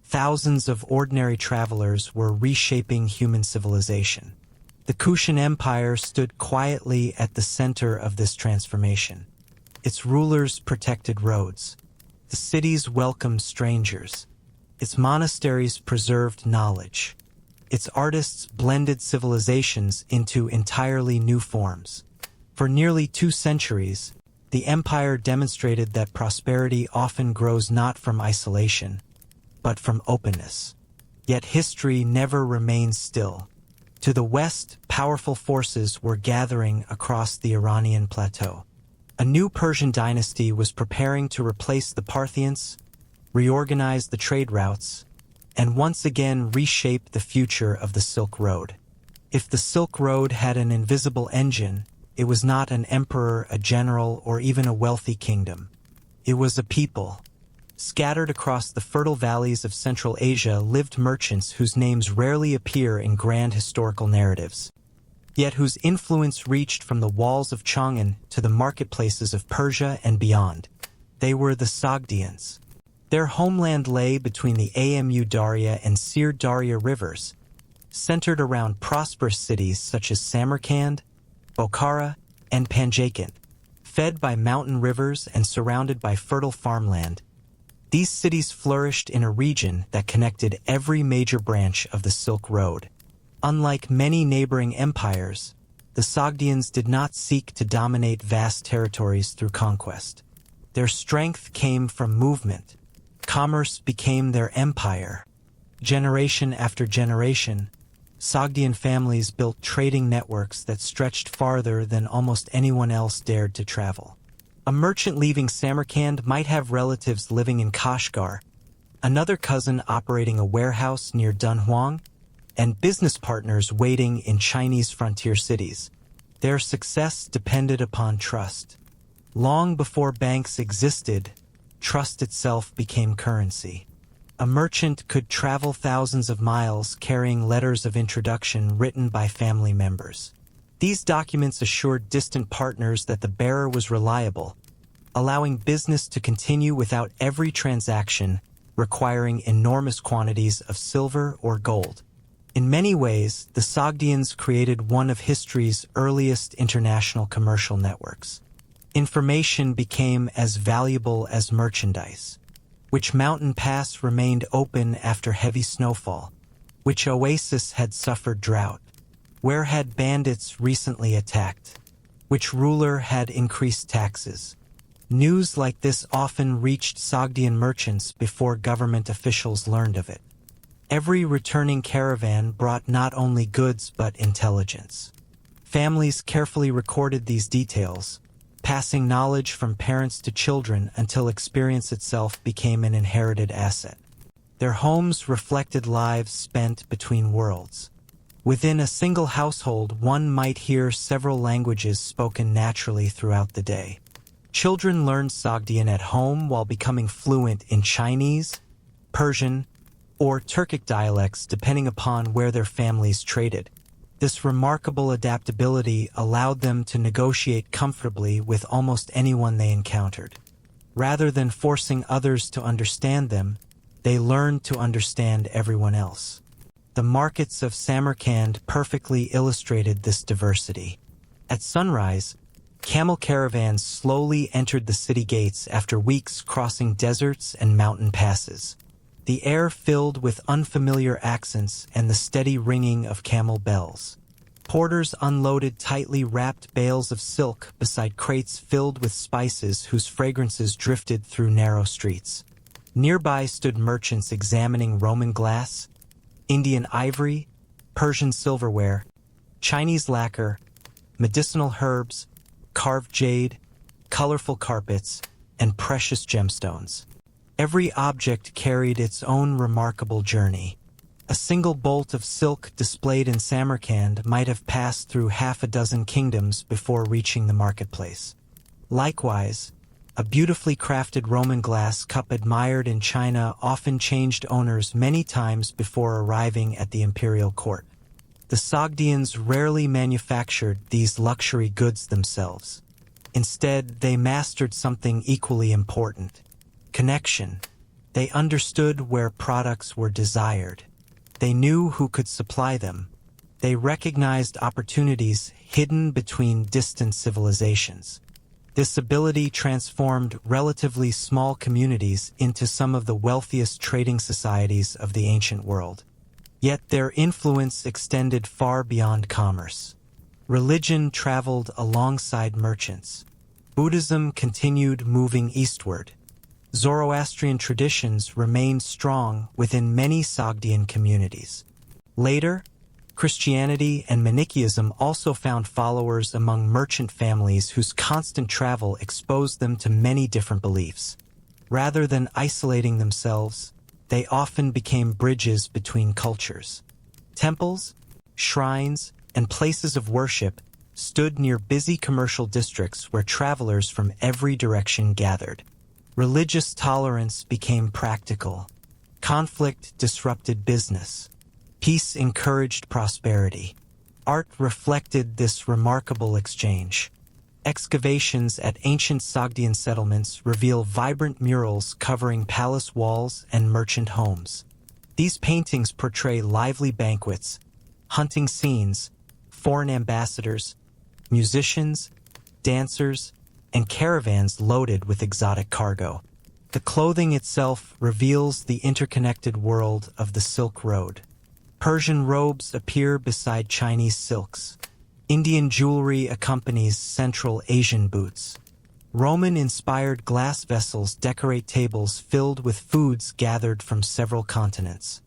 thousands of ordinary travelers were reshaping human civilization. The Kushan Empire stood quietly at the center of this transformation. Its rulers protected roads. The cities welcomed strangers. Its monasteries preserved knowledge. Its artists blended civilizations into entirely new forms. For nearly 2 centuries, the empire demonstrated that prosperity often grows not from isolation, but from openness. Yet history never remains still. To the west, powerful forces were gathering across the Iranian plateau. A new Persian dynasty was preparing to replace the Parthians, reorganize the trade routes, and once again reshape the future of the Silk Road. If the Silk Road had an invisible engine, it was not an emperor, a general, or even a wealthy kingdom. It was a people. Scattered across the fertile valleys of Central Asia lived merchants whose names rarely appear in grand historical narratives, yet whose influence reached from the walls of Chang'an to the marketplaces of Persia and beyond. They were the Sogdians. Their homeland lay between the Amu Darya and Sir Darya rivers, centered around prosperous cities such as Samarkand, Bokhara, and Panjaikan. Fed by mountain rivers and surrounded by fertile farmland, these cities flourished in a region that connected every major branch of the Silk Road. Unlike many neighboring empires, the Sogdians did not seek to dominate vast territories through conquest. Their strength came from movement. Commerce became their empire. Generation after generation, Sogdian families built trading networks that stretched farther than almost anyone else dared to travel. A merchant leaving Samarkand might have relatives living in Kashgar, another cousin operating a warehouse near Dunhuang, and business partners waiting in Chinese frontier cities. Their success depended upon trust. Long before banks existed, trust itself became currency. A merchant could travel thousands of miles carrying letters of introduction written by family members. These documents assured distant partners that the bearer was reliable, allowing business to continue without every transaction requiring enormous quantities of silver or gold. In many ways, the Sogdians created one of history's earliest international commercial networks. Information became as valuable as merchandise. Which mountain pass remained open after heavy snowfall? Which oasis had suffered drought? Where had bandits recently attacked? Which ruler had increased taxes? News like this often reached Sogdian merchants before government officials learned of it. Every returning caravan brought not only goods but intelligence. Families carefully recorded these details, passing knowledge from parents to children until experience itself became an inherited asset. Their homes reflected lives spent between worlds. Within a single household, one might hear several languages spoken naturally throughout the day. Children learned Sogdian at home while becoming fluent in Chinese, Persian, or Turkic dialects depending upon where their families traded. This remarkable adaptability allowed them to negotiate comfortably with almost anyone they encountered. Rather than forcing others to understand them, they learned to understand everyone else. The markets of Samarkand perfectly illustrated this diversity. At sunrise, camel caravans slowly entered the city gates after weeks crossing deserts and mountain passes. The air filled with unfamiliar accents and the steady ringing of camel bells. Porters unloaded tightly wrapped bales of silk beside crates filled with spices whose fragrances drifted through narrow streets. Nearby stood merchants examining Roman glass, Indian ivory, Persian silverware, Chinese lacquer, medicinal herbs, carved jade, colorful carpets, and precious gemstones. Every object carried its own remarkable journey. A single bolt of silk displayed in Samarkand might have passed through half a dozen kingdoms before reaching the marketplace. Likewise, a beautifully crafted Roman glass cup admired in China often changed owners many times before arriving at the imperial court. The Sogdians rarely manufactured these luxury goods themselves. Instead, they mastered something equally important: connection. They understood where products were desired. They knew who could supply them. They recognized opportunities hidden between distant civilizations. This ability transformed relatively small communities into some of the wealthiest trading societies of the ancient world. Yet their influence extended far beyond commerce. Religion traveled alongside merchants. Buddhism continued moving eastward. Zoroastrian traditions remained strong within many Sogdian communities. Later, Christianity and Manichaeism also found followers among merchant families whose constant travel exposed them to many different beliefs. Rather than isolating themselves, they often became bridges between cultures. Temples, shrines, and places of worship stood near busy commercial districts where travelers from every direction gathered. Religious tolerance became practical. Conflict disrupted business. Peace encouraged prosperity. Art reflected this remarkable exchange. Excavations at ancient Sogdian settlements reveal vibrant murals covering palace walls and merchant homes. These paintings portray lively banquets, hunting scenes, foreign ambassadors, musicians, dancers, and caravans loaded with exotic cargo. The clothing itself reveals the interconnected world of the Silk Road. Persian robes appear beside Chinese silks. Indian jewelry accompanies Central Asian boots. Roman-inspired glass vessels decorate tables filled with foods gathered from several continents.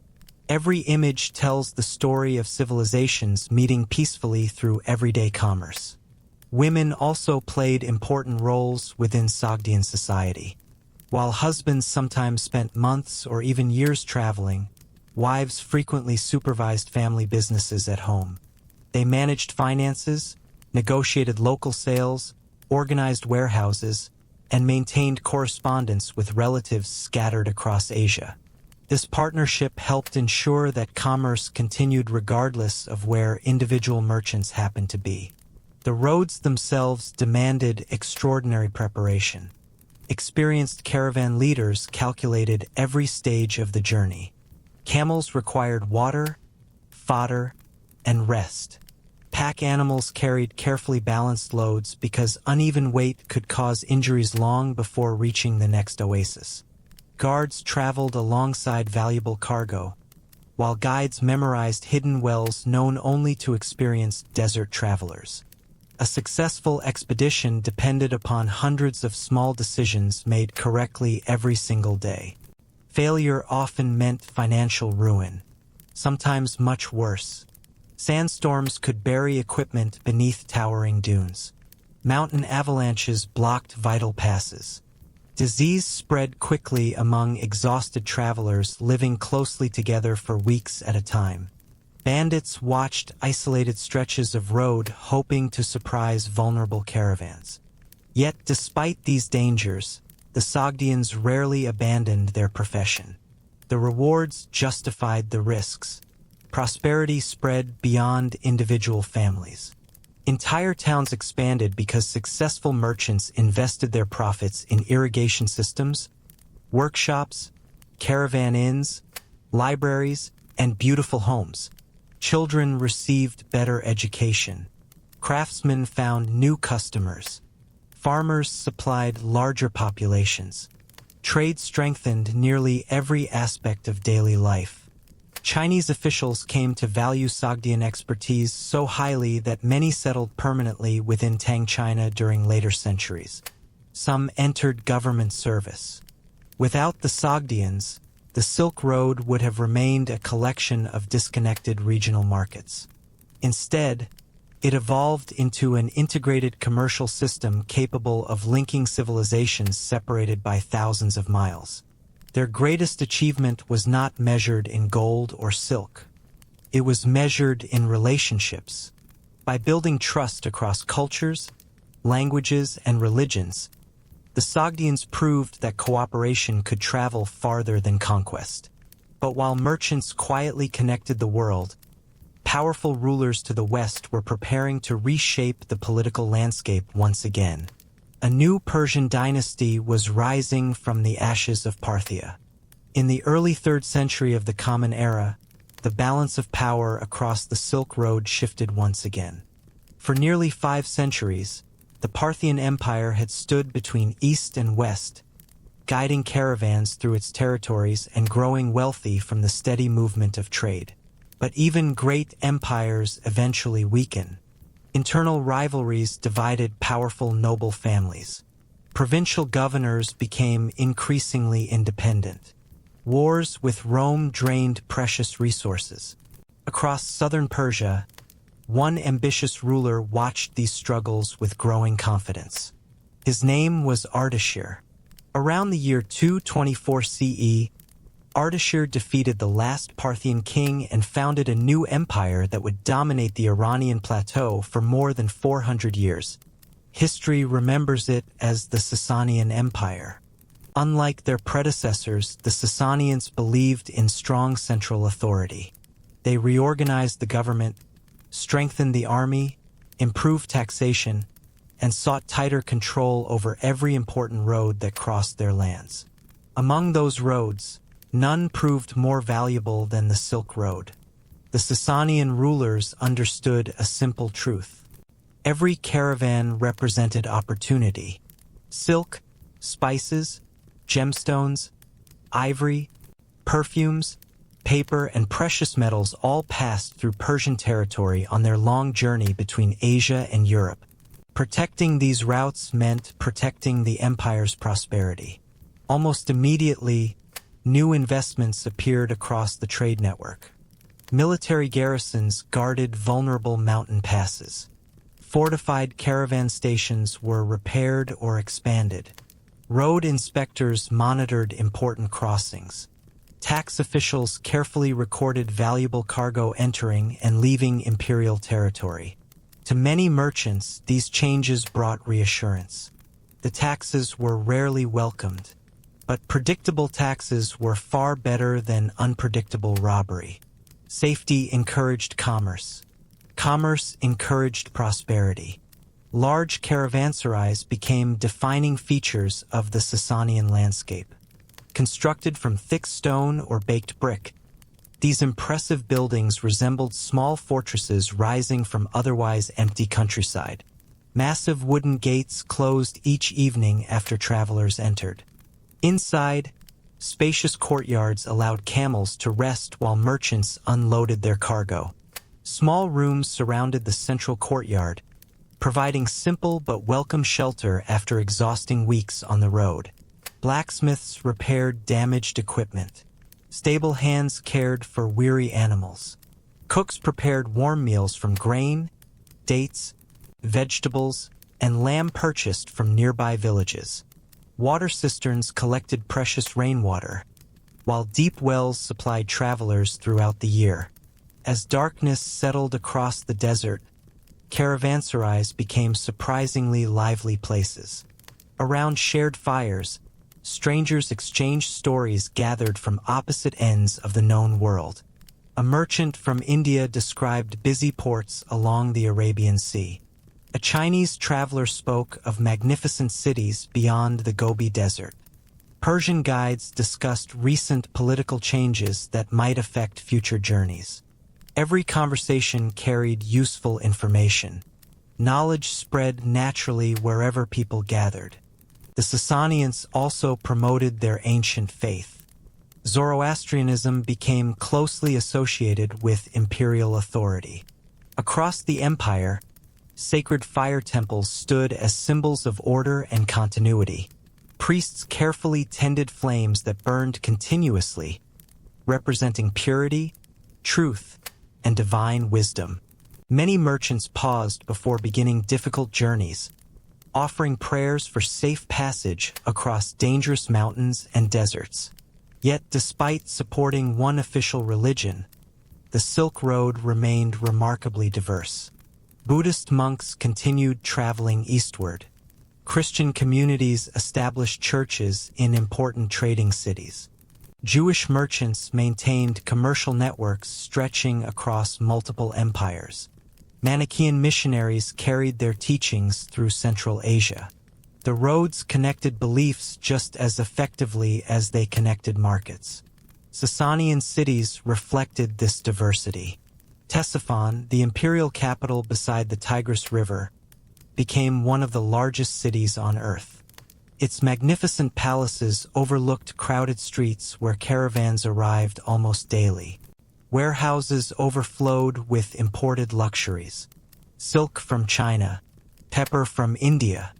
Every image tells the story of civilizations meeting peacefully through everyday commerce. Women also played important roles within Sogdian society. While husbands sometimes spent months or even years traveling, wives frequently supervised family businesses at home. They managed finances, negotiated local sales, organized warehouses, and maintained correspondence with relatives scattered across Asia. This partnership helped ensure that commerce continued regardless of where individual merchants happened to be. The roads themselves demanded extraordinary preparation. Experienced caravan leaders calculated every stage of the journey. Camels required water, fodder, and rest. Pack animals carried carefully balanced loads because uneven weight could cause injuries long before reaching the next oasis. Guards traveled alongside valuable cargo, while guides memorized hidden wells known only to experienced desert travelers. A successful expedition depended upon hundreds of small decisions made correctly every single day. Failure often meant financial ruin, sometimes much worse. Sandstorms could bury equipment beneath towering dunes. Mountain avalanches blocked vital passes. Disease spread quickly among exhausted travelers living closely together for weeks at a time. Bandits watched isolated stretches of road hoping to surprise vulnerable caravans. Yet despite these dangers, the Sogdians rarely abandoned their profession. The rewards justified the risks. Prosperity spread beyond individual families. Entire towns expanded because successful merchants invested their profits in irrigation systems, workshops, caravan inns, libraries, and beautiful homes. Children received better education. Craftsmen found new customers. Farmers supplied larger populations. Trade strengthened nearly every aspect of daily life. Chinese officials came to value Sogdian expertise so highly that many settled permanently within Tang China during later centuries. Some entered government service. Without the Sogdians, the Silk Road would have remained a collection of disconnected regional markets. Instead, it evolved into an integrated commercial system capable of linking civilizations separated by thousands of miles. Their greatest achievement was not measured in gold or silk. It was measured in relationships. By building trust across cultures, languages, and religions, the Sogdians proved that cooperation could travel farther than conquest. But while merchants quietly connected the world, powerful rulers to the west were preparing to reshape the political landscape once again. A new Persian dynasty was rising from the ashes of Parthia. In the early 3rd century of the Common Era, the balance of power across the Silk Road shifted once again. For nearly 5 centuries, the Parthian Empire had stood between east and west, guiding caravans through its territories and growing wealthy from the steady movement of trade. But even great empires eventually weaken. Internal rivalries divided powerful noble families. Provincial governors became increasingly independent. Wars with Rome drained precious resources. Across southern Persia, one ambitious ruler watched these struggles with growing confidence. His name was Ardashir. Around the year 224 CE, Ardashir defeated the last Parthian king and founded a new empire that would dominate the Iranian plateau for more than 400 years. History remembers it as the Sasanian Empire. Unlike their predecessors, the Sasanians believed in strong central authority. They reorganized the government, strengthened the army, improved taxation, and sought tighter control over every important road that crossed their lands. Among those roads, none proved more valuable than the Silk Road. The Sasanian rulers understood a simple truth. Every caravan represented opportunity. Silk, spices, gemstones, ivory, perfumes, paper, and precious metals all passed through Persian territory on their long journey between Asia and Europe. Protecting these routes meant protecting the empire's prosperity. Almost immediately, new investments appeared across the trade network. Military garrisons guarded vulnerable mountain passes. Fortified caravan stations were repaired or expanded. Road inspectors monitored important crossings. Tax officials carefully recorded valuable cargo entering and leaving imperial territory. To many merchants, these changes brought reassurance. The taxes were rarely welcomed, but predictable taxes were far better than unpredictable robbery. Safety encouraged commerce. Commerce encouraged prosperity. Large caravanserais became defining features of the Sasanian landscape. Constructed from thick stone or baked brick, these impressive buildings resembled small fortresses rising from otherwise empty countryside. Massive wooden gates closed each evening after travelers entered. Inside, spacious courtyards allowed camels to rest while merchants unloaded their cargo. Small rooms surrounded the central courtyard, providing simple but welcome shelter after exhausting weeks on the road. Blacksmiths repaired damaged equipment. Stable hands cared for weary animals. Cooks prepared warm meals from grain, dates, vegetables, and lamb purchased from nearby villages. Water cisterns collected precious rainwater, while deep wells supplied travelers throughout the year. As darkness settled across the desert, caravanserais became surprisingly lively places. Around shared fires, strangers exchanged stories gathered from opposite ends of the known world. A merchant from India described busy ports along the Arabian Sea. A Chinese traveler spoke of magnificent cities beyond the Gobi Desert. Persian guides discussed recent political changes that might affect future journeys. Every conversation carried useful information. Knowledge spread naturally wherever people gathered. The Sasanians also promoted their ancient faith. Zoroastrianism became closely associated with imperial authority. Across the empire, sacred fire temples stood as symbols of order and continuity. Priests carefully tended flames that burned continuously, representing purity, truth, and divine wisdom. Many merchants paused before beginning difficult journeys, offering prayers for safe passage across dangerous mountains and deserts. Yet, despite supporting one official religion, the Silk Road remained remarkably diverse. Buddhist monks continued traveling eastward. Christian communities established churches in important trading cities. Jewish merchants maintained commercial networks stretching across multiple empires. Manichaean missionaries carried their teachings through Central Asia. The roads connected beliefs just as effectively as they connected markets. Sasanian cities reflected this diversity. Ctesiphon, the imperial capital beside the Tigris River, became one of the largest cities on Earth. Its magnificent palaces overlooked crowded streets where caravans arrived almost daily. Warehouses overflowed with imported luxuries. Silk from China, pepper from India,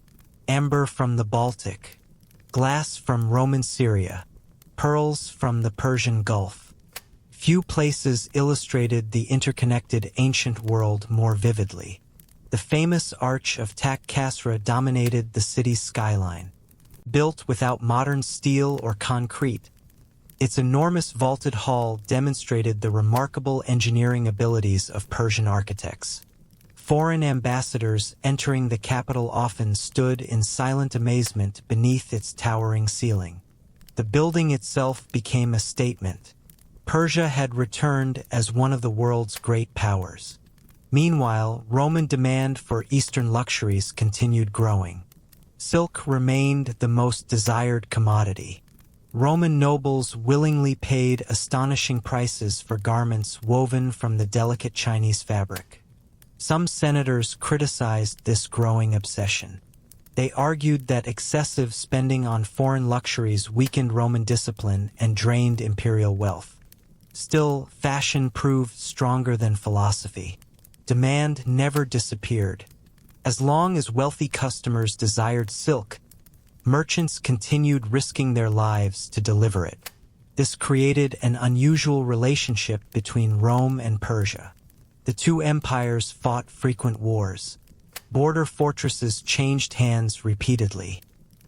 amber from the Baltic, glass from Roman Syria, pearls from the Persian Gulf. Few places illustrated the interconnected ancient world more vividly. The famous Arch of Tak Khasra dominated the city's skyline. Built without modern steel or concrete, its enormous vaulted hall demonstrated the remarkable engineering abilities of Persian architects. Foreign ambassadors entering the capital often stood in silent amazement beneath its towering ceiling. The building itself became a statement. Persia had returned as one of the world's great powers. Meanwhile, Roman demand for Eastern luxuries continued growing. Silk remained the most desired commodity. Roman nobles willingly paid astonishing prices for garments woven from the delicate Chinese fabric. Some senators criticized this growing obsession. They argued that excessive spending on foreign luxuries weakened Roman discipline and drained imperial wealth. Still, fashion proved stronger than philosophy. Demand never disappeared. As long as wealthy customers desired silk, merchants continued risking their lives to deliver it. This created an unusual relationship between Rome and Persia. The two empires fought frequent wars. Border fortresses changed hands repeatedly.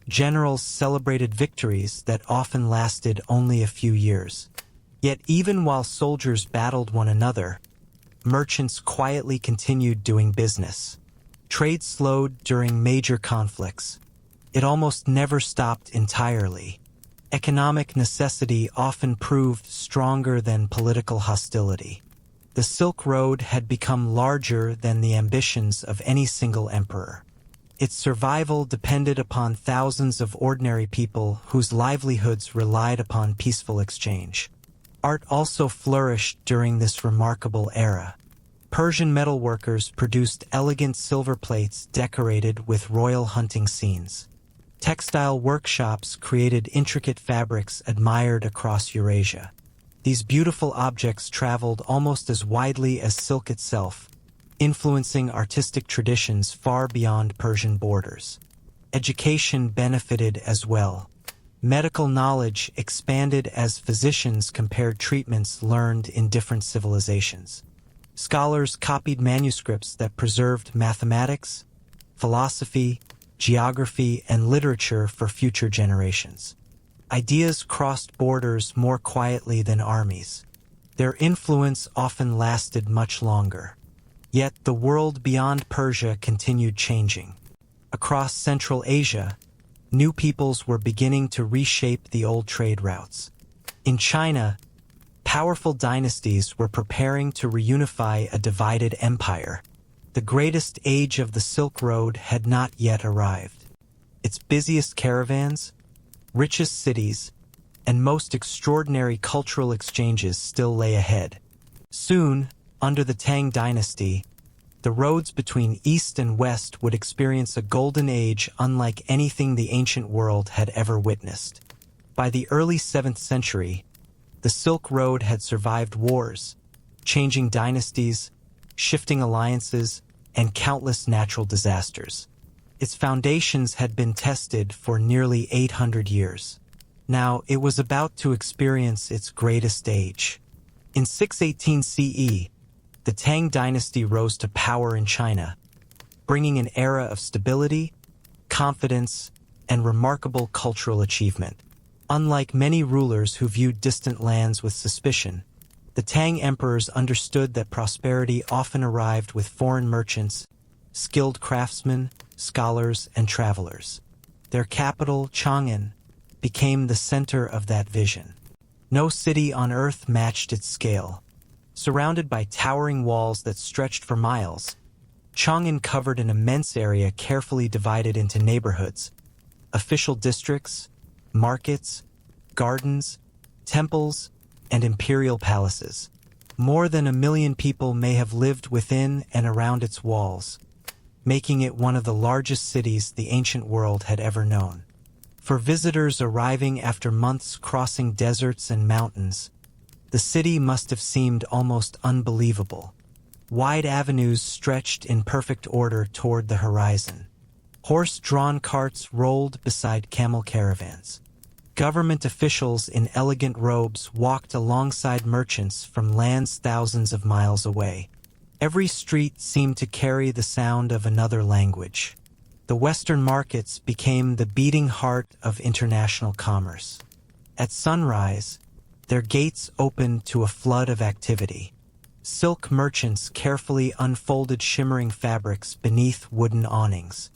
Generals celebrated victories that often lasted only a few years. Yet even while soldiers battled one another, merchants quietly continued doing business. Trade slowed during major conflicts. It almost never stopped entirely. Economic necessity often proved stronger than political hostility. The Silk Road had become larger than the ambitions of any single emperor. Its survival depended upon thousands of ordinary people whose livelihoods relied upon peaceful exchange. Art also flourished during this remarkable era. Persian metalworkers produced elegant silver plates decorated with royal hunting scenes. Textile workshops created intricate fabrics admired across Eurasia. These beautiful objects traveled almost as widely as silk itself, influencing artistic traditions far beyond Persian borders. Education benefited as well. Medical knowledge expanded as physicians compared treatments learned in different civilizations. Scholars copied manuscripts that preserved mathematics, philosophy, geography, and literature for future generations. Ideas crossed borders more quietly than armies. Their influence often lasted much longer. Yet the world beyond Persia continued changing. Across Central Asia, new peoples were beginning to reshape the old trade routes. In China, powerful dynasties were preparing to reunify a divided empire. The greatest age of the Silk Road had not yet arrived. Its busiest caravans, richest cities, and most extraordinary cultural exchanges still lay ahead. Soon, under the Tang Dynasty, the roads between East and West would experience a golden age unlike anything the ancient world had ever witnessed. By the early 7th century, the Silk Road had survived wars, changing dynasties, shifting alliances, and countless natural disasters. Its foundations had been tested for nearly 800 years. Now it was about to experience its greatest age. In 618 CE, the Tang Dynasty rose to power in China, bringing an era of stability, confidence, and remarkable cultural achievement. Unlike many rulers who viewed distant lands with suspicion, the Tang emperors understood that prosperity often arrived with foreign merchants, skilled craftsmen, scholars, and travelers. Their capital, Chang'an, became the center of that vision. No city on earth matched its scale. Surrounded by towering walls that stretched for miles, Chang'an covered an immense area carefully divided into neighborhoods, official districts, markets, gardens, temples, and imperial palaces. More than 1 million people may have lived within and around its walls, making it one of the largest cities the ancient world had ever known. For visitors arriving after months crossing deserts and mountains, the city must have seemed almost unbelievable. Wide avenues stretched in perfect order toward the horizon. Horse-drawn carts rolled beside camel caravans. Government officials in elegant robes walked alongside merchants from lands thousands of miles away. Every street seemed to carry the sound of another language. The Western markets became the beating heart of international commerce. At sunrise, their gates opened to a flood of activity. Silk merchants carefully unfolded shimmering fabrics beneath wooden awnings.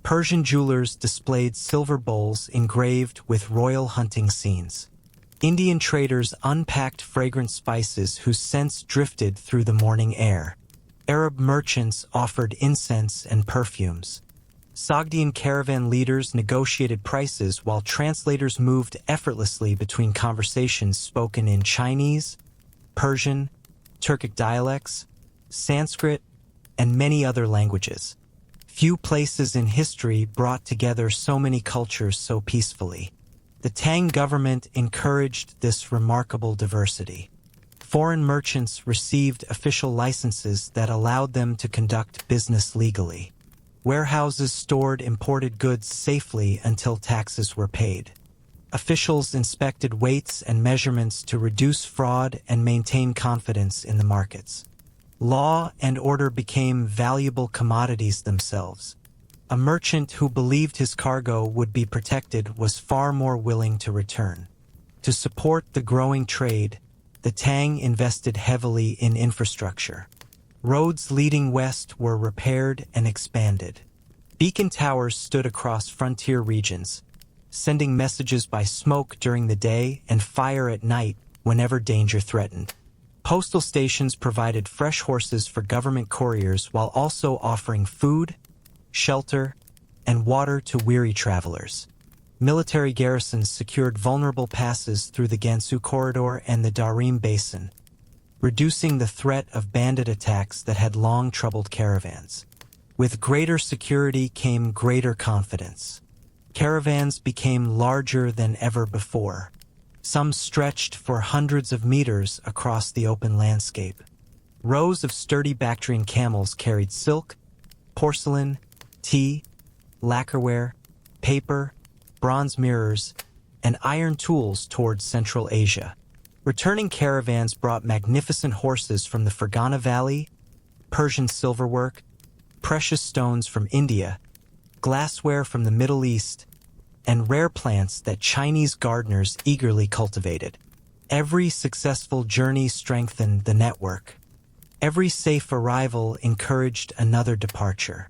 Persian jewelers displayed silver bowls engraved with royal hunting scenes. Indian traders unpacked fragrant spices whose scents drifted through the morning air. Arab merchants offered incense and perfumes. Sogdian caravan leaders negotiated prices while translators moved effortlessly between conversations spoken in Chinese, Persian, Turkic dialects, Sanskrit, and many other languages. Few places in history brought together so many cultures so peacefully. The Tang government encouraged this remarkable diversity. Foreign merchants received official licenses that allowed them to conduct business legally. Warehouses stored imported goods safely until taxes were paid. Officials inspected weights and measurements to reduce fraud and maintain confidence in the markets. Law and order became valuable commodities themselves. A merchant who believed his cargo would be protected was far more willing to return. To support the growing trade, the Tang invested heavily in infrastructure. Roads leading west were repaired and expanded. Beacon towers stood across frontier regions, sending messages by smoke during the day and fire at night whenever danger threatened. Postal stations provided fresh horses for government couriers while also offering food, shelter, and water to weary travelers. Military garrisons secured vulnerable passes through the Gansu Corridor and the Darim Basin, reducing the threat of bandit attacks that had long troubled caravans. With greater security came greater confidence. Caravans became larger than ever before. Some stretched for hundreds of meters across the open landscape. Rows of sturdy Bactrian camels carried silk, porcelain, tea, lacquerware, paper, bronze mirrors, and iron tools towards Central Asia. Returning caravans brought magnificent horses from the Fergana Valley, Persian silverwork, precious stones from India, glassware from the Middle East, and rare plants that Chinese gardeners eagerly cultivated. Every successful journey strengthened the network. Every safe arrival encouraged another departure.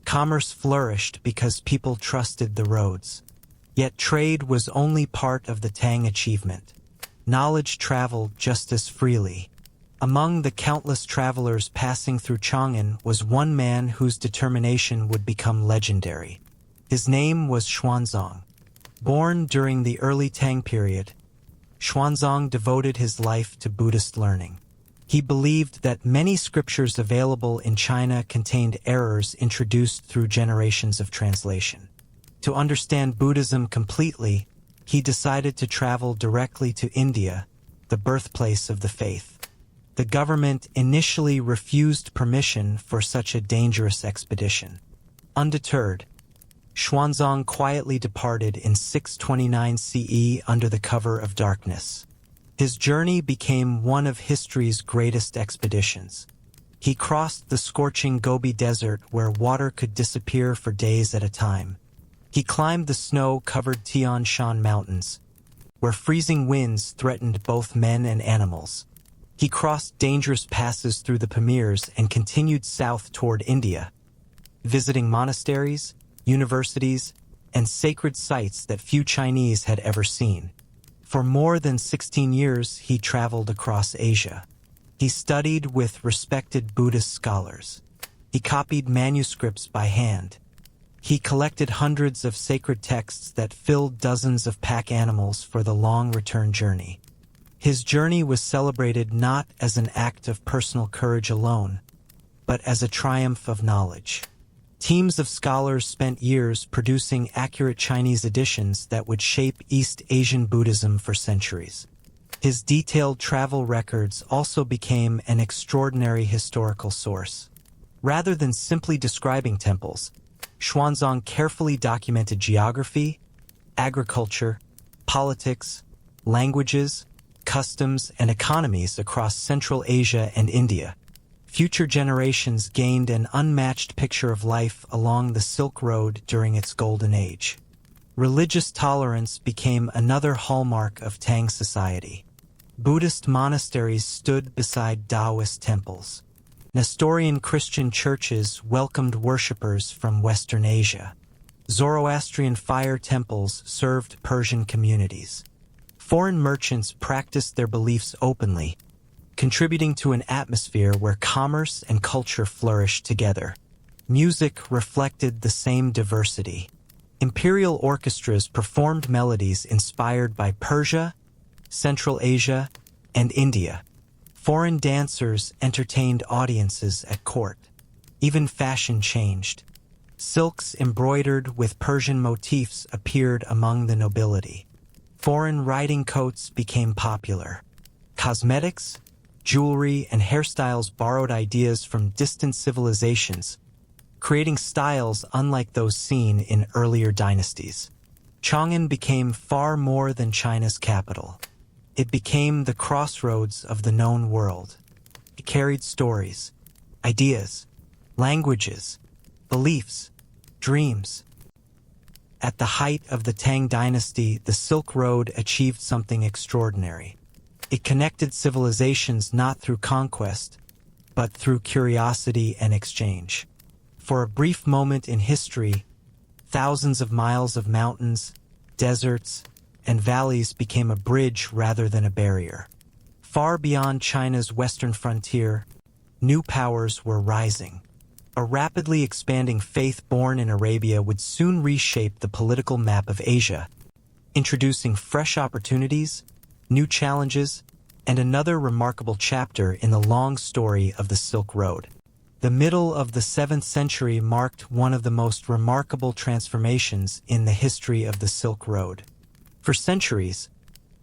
Commerce flourished because people trusted the roads. Yet trade was only part of the Tang achievement. Knowledge traveled just as freely. Among the countless travelers passing through Chang'an was one man whose determination would become legendary. His name was Xuanzang. Born during the early Tang period, Xuanzang devoted his life to Buddhist learning. He believed that many scriptures available in China contained errors introduced through generations of translation. To understand Buddhism completely, he decided to travel directly to India, the birthplace of the faith. The government initially refused permission for such a dangerous expedition. Undeterred, Xuanzang quietly departed in 629 CE under the cover of darkness. His journey became one of history's greatest expeditions. He crossed the scorching Gobi Desert where water could disappear for days at a time. He climbed the snow-covered Tian Shan Mountains, where freezing winds threatened both men and animals. He crossed dangerous passes through the Pamirs and continued south toward India, visiting monasteries, universities, and sacred sites that few Chinese had ever seen. For more than 16 years, he traveled across Asia. He studied with respected Buddhist scholars. He copied manuscripts by hand. He collected hundreds of sacred texts that filled dozens of pack animals for the long return journey. His journey was celebrated not as an act of personal courage alone, but as a triumph of knowledge. Teams of scholars spent years producing accurate Chinese editions that would shape East Asian Buddhism for centuries. His detailed travel records also became an extraordinary historical source. Rather than simply describing temples, Xuanzang carefully documented geography, agriculture, politics, languages, customs, and economies across Central Asia and India. Future generations gained an unmatched picture of life along the Silk Road during its golden age. Religious tolerance became another hallmark of Tang society. Buddhist monasteries stood beside Taoist temples. Nestorian Christian churches welcomed worshippers from Western Asia. Zoroastrian fire temples served Persian communities. Foreign merchants practiced their beliefs openly, contributing to an atmosphere where commerce and culture flourished together. Music reflected the same diversity. Imperial orchestras performed melodies inspired by Persia, Central Asia, and India. Foreign dancers entertained audiences at court. Even fashion changed. Silks embroidered with Persian motifs appeared among the nobility. Foreign riding coats became popular. Cosmetics, jewelry, and hairstyles borrowed ideas from distant civilizations, creating styles unlike those seen in earlier dynasties. Chang'an became far more than China's capital. It became the crossroads of the known world. It carried stories, ideas, languages, beliefs, dreams. At the height of the Tang Dynasty, the Silk Road achieved something extraordinary. It connected civilizations not through conquest, but through curiosity and exchange. For a brief moment in history, thousands of miles of mountains, deserts, and valleys became a bridge rather than a barrier. Far beyond China's western frontier, new powers were rising. A rapidly expanding faith born in Arabia would soon reshape the political map of Asia, introducing fresh opportunities, new challenges, and another remarkable chapter in the long story of the Silk Road. The middle of the 7th century marked one of the most remarkable transformations in the history of the Silk Road. For centuries,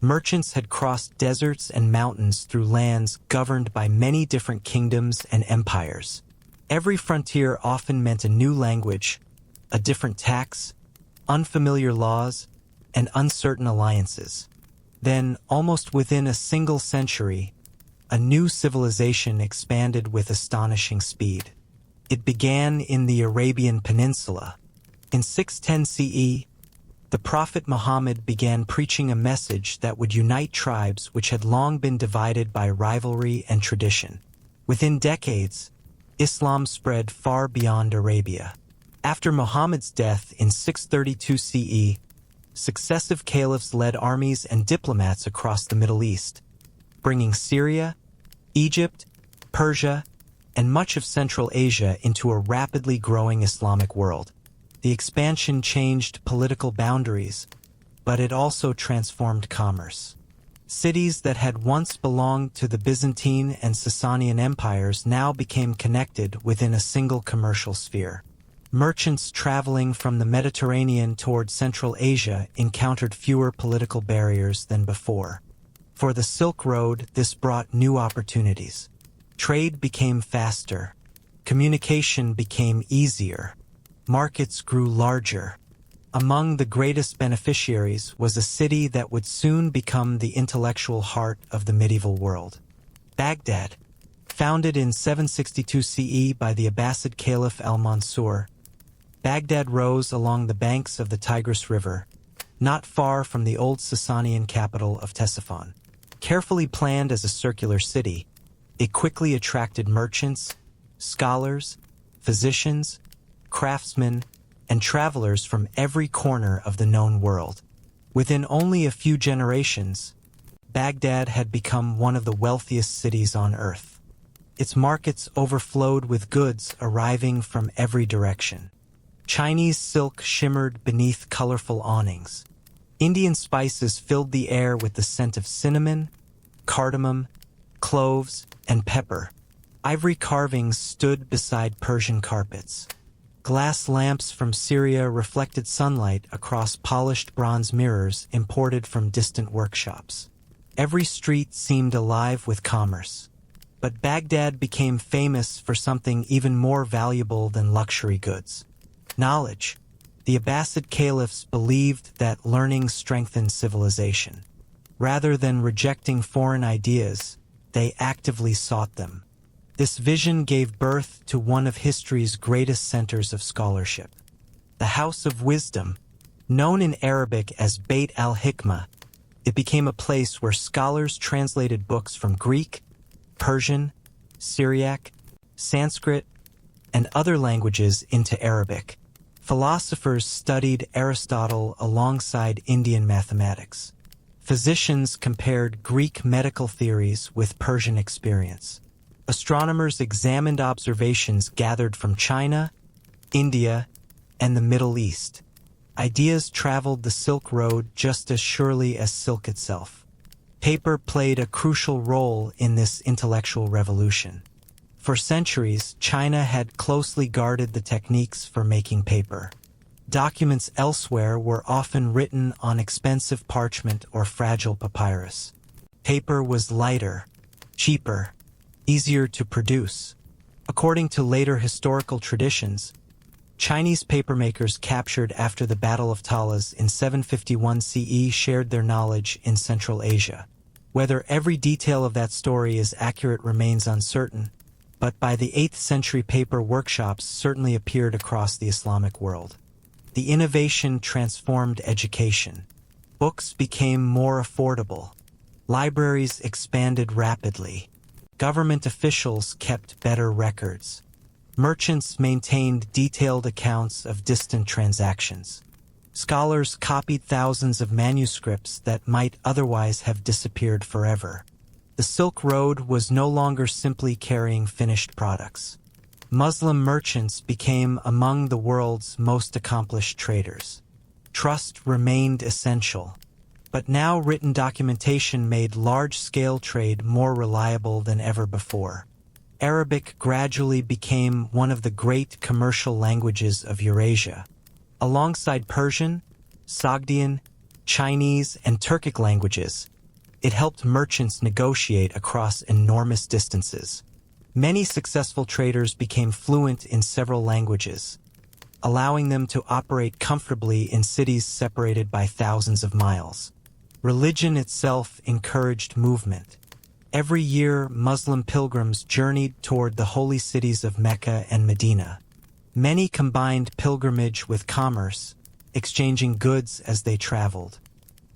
Merchants had crossed deserts and mountains through lands governed by many different kingdoms and empires. Every frontier often meant a new language, a different tax, unfamiliar laws, and uncertain alliances. Then, almost within a single century, a new civilization expanded with astonishing speed. It began in the Arabian Peninsula. In 610 CE, the Prophet Muhammad began preaching a message that would unite tribes which had long been divided by rivalry and tradition. Within decades, Islam spread far beyond Arabia. After Muhammad's death in 632 CE, successive caliphs led armies and diplomats across the Middle East, bringing Syria, Egypt, Persia, and much of Central Asia into a rapidly growing Islamic world. The expansion changed political boundaries, but it also transformed commerce. Cities that had once belonged to the Byzantine and Sasanian empires now became connected within a single commercial sphere. Merchants traveling from the Mediterranean toward Central Asia encountered fewer political barriers than before. For the Silk Road, this brought new opportunities. Trade became faster. Communication became easier. Markets grew larger. Among the greatest beneficiaries was a city that would soon become the intellectual heart of the medieval world. Baghdad, founded in 762 CE by the Abbasid Caliph al-Mansur, Baghdad rose along the banks of the Tigris River, not far from the old Sasanian capital of Ctesiphon. Carefully planned as a circular city, it quickly attracted merchants, scholars, physicians, craftsmen, and travelers from every corner of the known world. Within only a few generations, Baghdad had become one of the wealthiest cities on earth. Its markets overflowed with goods arriving from every direction. Chinese silk shimmered beneath colorful awnings. Indian spices filled the air with the scent of cinnamon, cardamom, cloves, and pepper. Ivory carvings stood beside Persian carpets. Glass lamps from Syria reflected sunlight across polished bronze mirrors imported from distant workshops. Every street seemed alive with commerce. But Baghdad became famous for something even more valuable than luxury goods: knowledge. The Abbasid caliphs believed that learning strengthened civilization. Rather than rejecting foreign ideas, they actively sought them. This vision gave birth to one of history's greatest centers of scholarship. The House of Wisdom, known in Arabic as Beit al-Hikmah, it became a place where scholars translated books from Greek, Persian, Syriac, Sanskrit, and other languages into Arabic. Philosophers studied Aristotle alongside Indian mathematics. Physicians compared Greek medical theories with Persian experience. Astronomers examined observations gathered from China, India, and the Middle East. Ideas traveled the Silk Road just as surely as silk itself. Paper played a crucial role in this intellectual revolution. For centuries, China had closely guarded the techniques for making paper. Documents elsewhere were often written on expensive parchment or fragile papyrus. Paper was lighter, cheaper, easier to produce. According to later historical traditions, Chinese papermakers captured after the Battle of Talas in 751 CE shared their knowledge in Central Asia. Whether every detail of that story is accurate remains uncertain, but by the 8th century paper workshops certainly appeared across the Islamic world. The innovation transformed education. Books became more affordable. Libraries expanded rapidly. Government officials kept better records. Merchants maintained detailed accounts of distant transactions. Scholars copied thousands of manuscripts that might otherwise have disappeared forever. The Silk Road was no longer simply carrying finished products. Muslim merchants became among the world's most accomplished traders. Trust remained essential, but now written documentation made large-scale trade more reliable than ever before. Arabic gradually became one of the great commercial languages of Eurasia. Alongside Persian, Sogdian, Chinese, and Turkic languages, It helped merchants negotiate across enormous distances. Many successful traders became fluent in several languages, allowing them to operate comfortably in cities separated by thousands of miles. Religion itself encouraged movement. Every year, Muslim pilgrims journeyed toward the holy cities of Mecca and Medina. Many combined pilgrimage with commerce, exchanging goods as they traveled.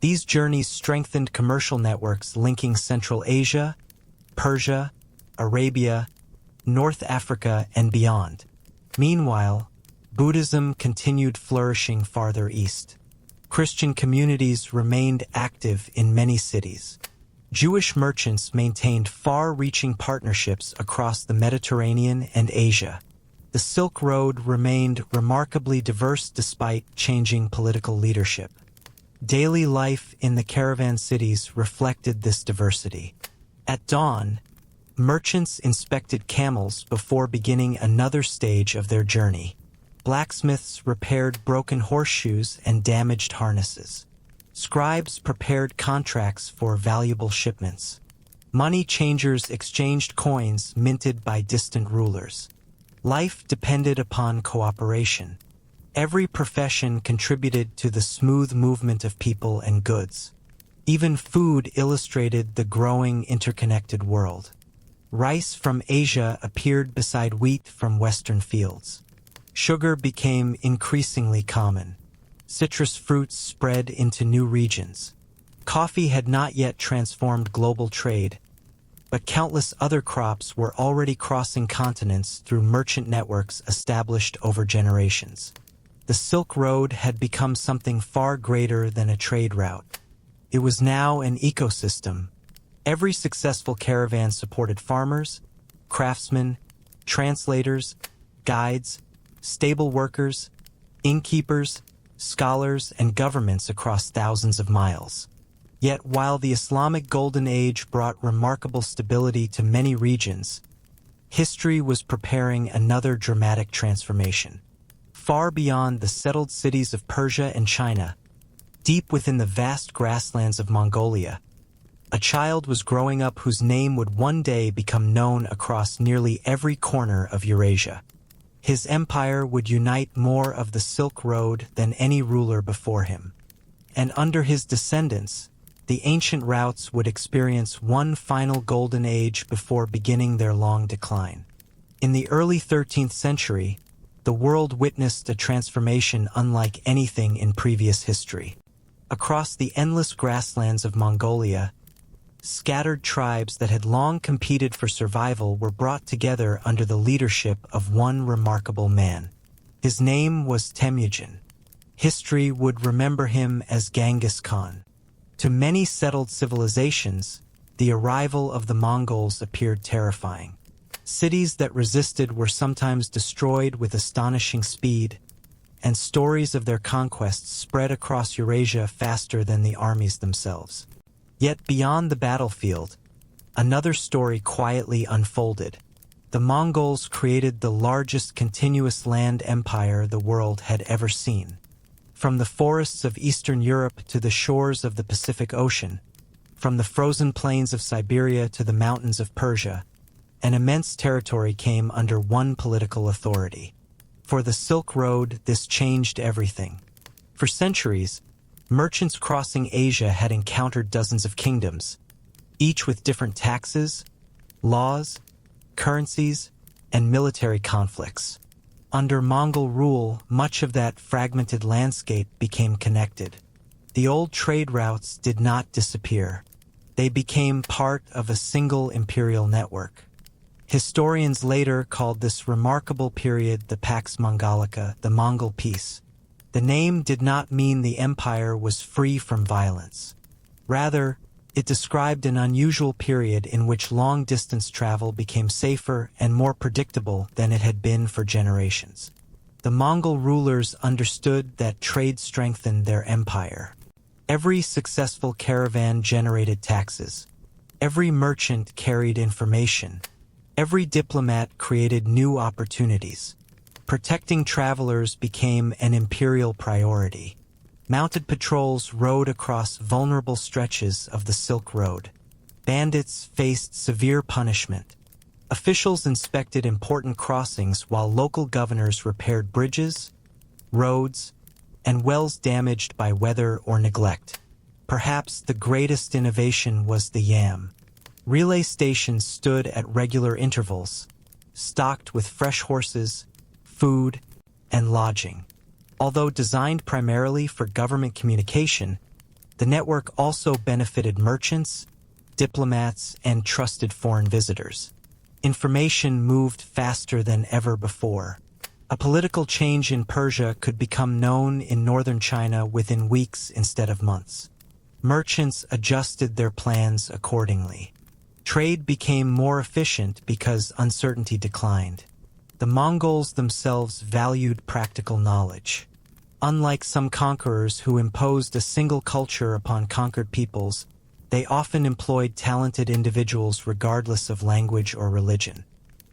These journeys strengthened commercial networks linking Central Asia, Persia, Arabia, North Africa, and beyond. Meanwhile, Buddhism continued flourishing farther east. Christian communities remained active in many cities. Jewish merchants maintained far-reaching partnerships across the Mediterranean and Asia. The Silk Road remained remarkably diverse despite changing political leadership. Daily life in the caravan cities reflected this diversity. At dawn, merchants inspected camels before beginning another stage of their journey. Blacksmiths repaired broken horseshoes and damaged harnesses. Scribes prepared contracts for valuable shipments. Money changers exchanged coins minted by distant rulers. Life depended upon cooperation. Every profession contributed to the smooth movement of people and goods. Even food illustrated the growing interconnected world. Rice from Asia appeared beside wheat from western fields. Sugar became increasingly common. Citrus fruits spread into new regions. Coffee had not yet transformed global trade, but countless other crops were already crossing continents through merchant networks established over generations. The Silk Road had become something far greater than a trade route. It was now an ecosystem. Every successful caravan supported farmers, craftsmen, translators, guides, stable workers, innkeepers, scholars, and governments across thousands of miles. Yet while the Islamic Golden Age brought remarkable stability to many regions, history was preparing another dramatic transformation. Far beyond the settled cities of Persia and China, deep within the vast grasslands of Mongolia, a child was growing up whose name would one day become known across nearly every corner of Eurasia. His empire would unite more of the Silk Road than any ruler before him. And under his descendants, the ancient routes would experience one final golden age before beginning their long decline. In the early 13th century, the world witnessed a transformation unlike anything in previous history. Across the endless grasslands of Mongolia, scattered tribes that had long competed for survival were brought together under the leadership of one remarkable man. His name was Temujin. History would remember him as Genghis Khan. To many settled civilizations, the arrival of the Mongols appeared terrifying. Cities that resisted were sometimes destroyed with astonishing speed, and stories of their conquests spread across Eurasia faster than the armies themselves. Yet beyond the battlefield, another story quietly unfolded. The Mongols created the largest continuous land empire the world had ever seen. From the forests of Eastern Europe to the shores of the Pacific Ocean, from the frozen plains of Siberia to the mountains of Persia, an immense territory came under one political authority. For the Silk Road, this changed everything. For centuries, merchants crossing Asia had encountered dozens of kingdoms, each with different taxes, laws, currencies, and military conflicts. Under Mongol rule, much of that fragmented landscape became connected. The old trade routes did not disappear. They became part of a single imperial network. Historians later called this remarkable period the Pax Mongolica, the Mongol Peace. The name did not mean the empire was free from violence. Rather, it described an unusual period in which long-distance travel became safer and more predictable than it had been for generations. The Mongol rulers understood that trade strengthened their empire. Every successful caravan generated taxes. Every merchant carried information. Every diplomat created new opportunities. Protecting travelers became an imperial priority. Mounted patrols rode across vulnerable stretches of the Silk Road. Bandits faced severe punishment. Officials inspected important crossings while local governors repaired bridges, roads, and wells damaged by weather or neglect. Perhaps the greatest innovation was the yam. Relay stations stood at regular intervals, stocked with fresh horses, food, and lodging. Although designed primarily for government communication, the network also benefited merchants, diplomats, and trusted foreign visitors. Information moved faster than ever before. A political change in Persia could become known in northern China within weeks instead of months. Merchants adjusted their plans accordingly. Trade became more efficient because uncertainty declined. The Mongols themselves valued practical knowledge. Unlike some conquerors who imposed a single culture upon conquered peoples, they often employed talented individuals regardless of language or religion.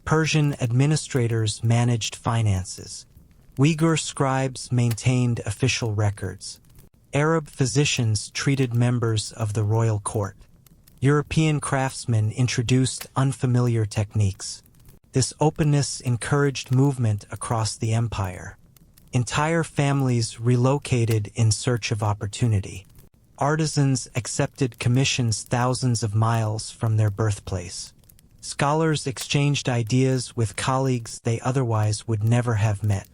Persian administrators managed finances. Uyghur scribes maintained official records. Arab physicians treated members of the royal court. European craftsmen introduced unfamiliar techniques. This openness encouraged movement across the empire. Entire families relocated in search of opportunity. Artisans accepted commissions thousands of miles from their birthplace. Scholars exchanged ideas with colleagues they otherwise would never have met.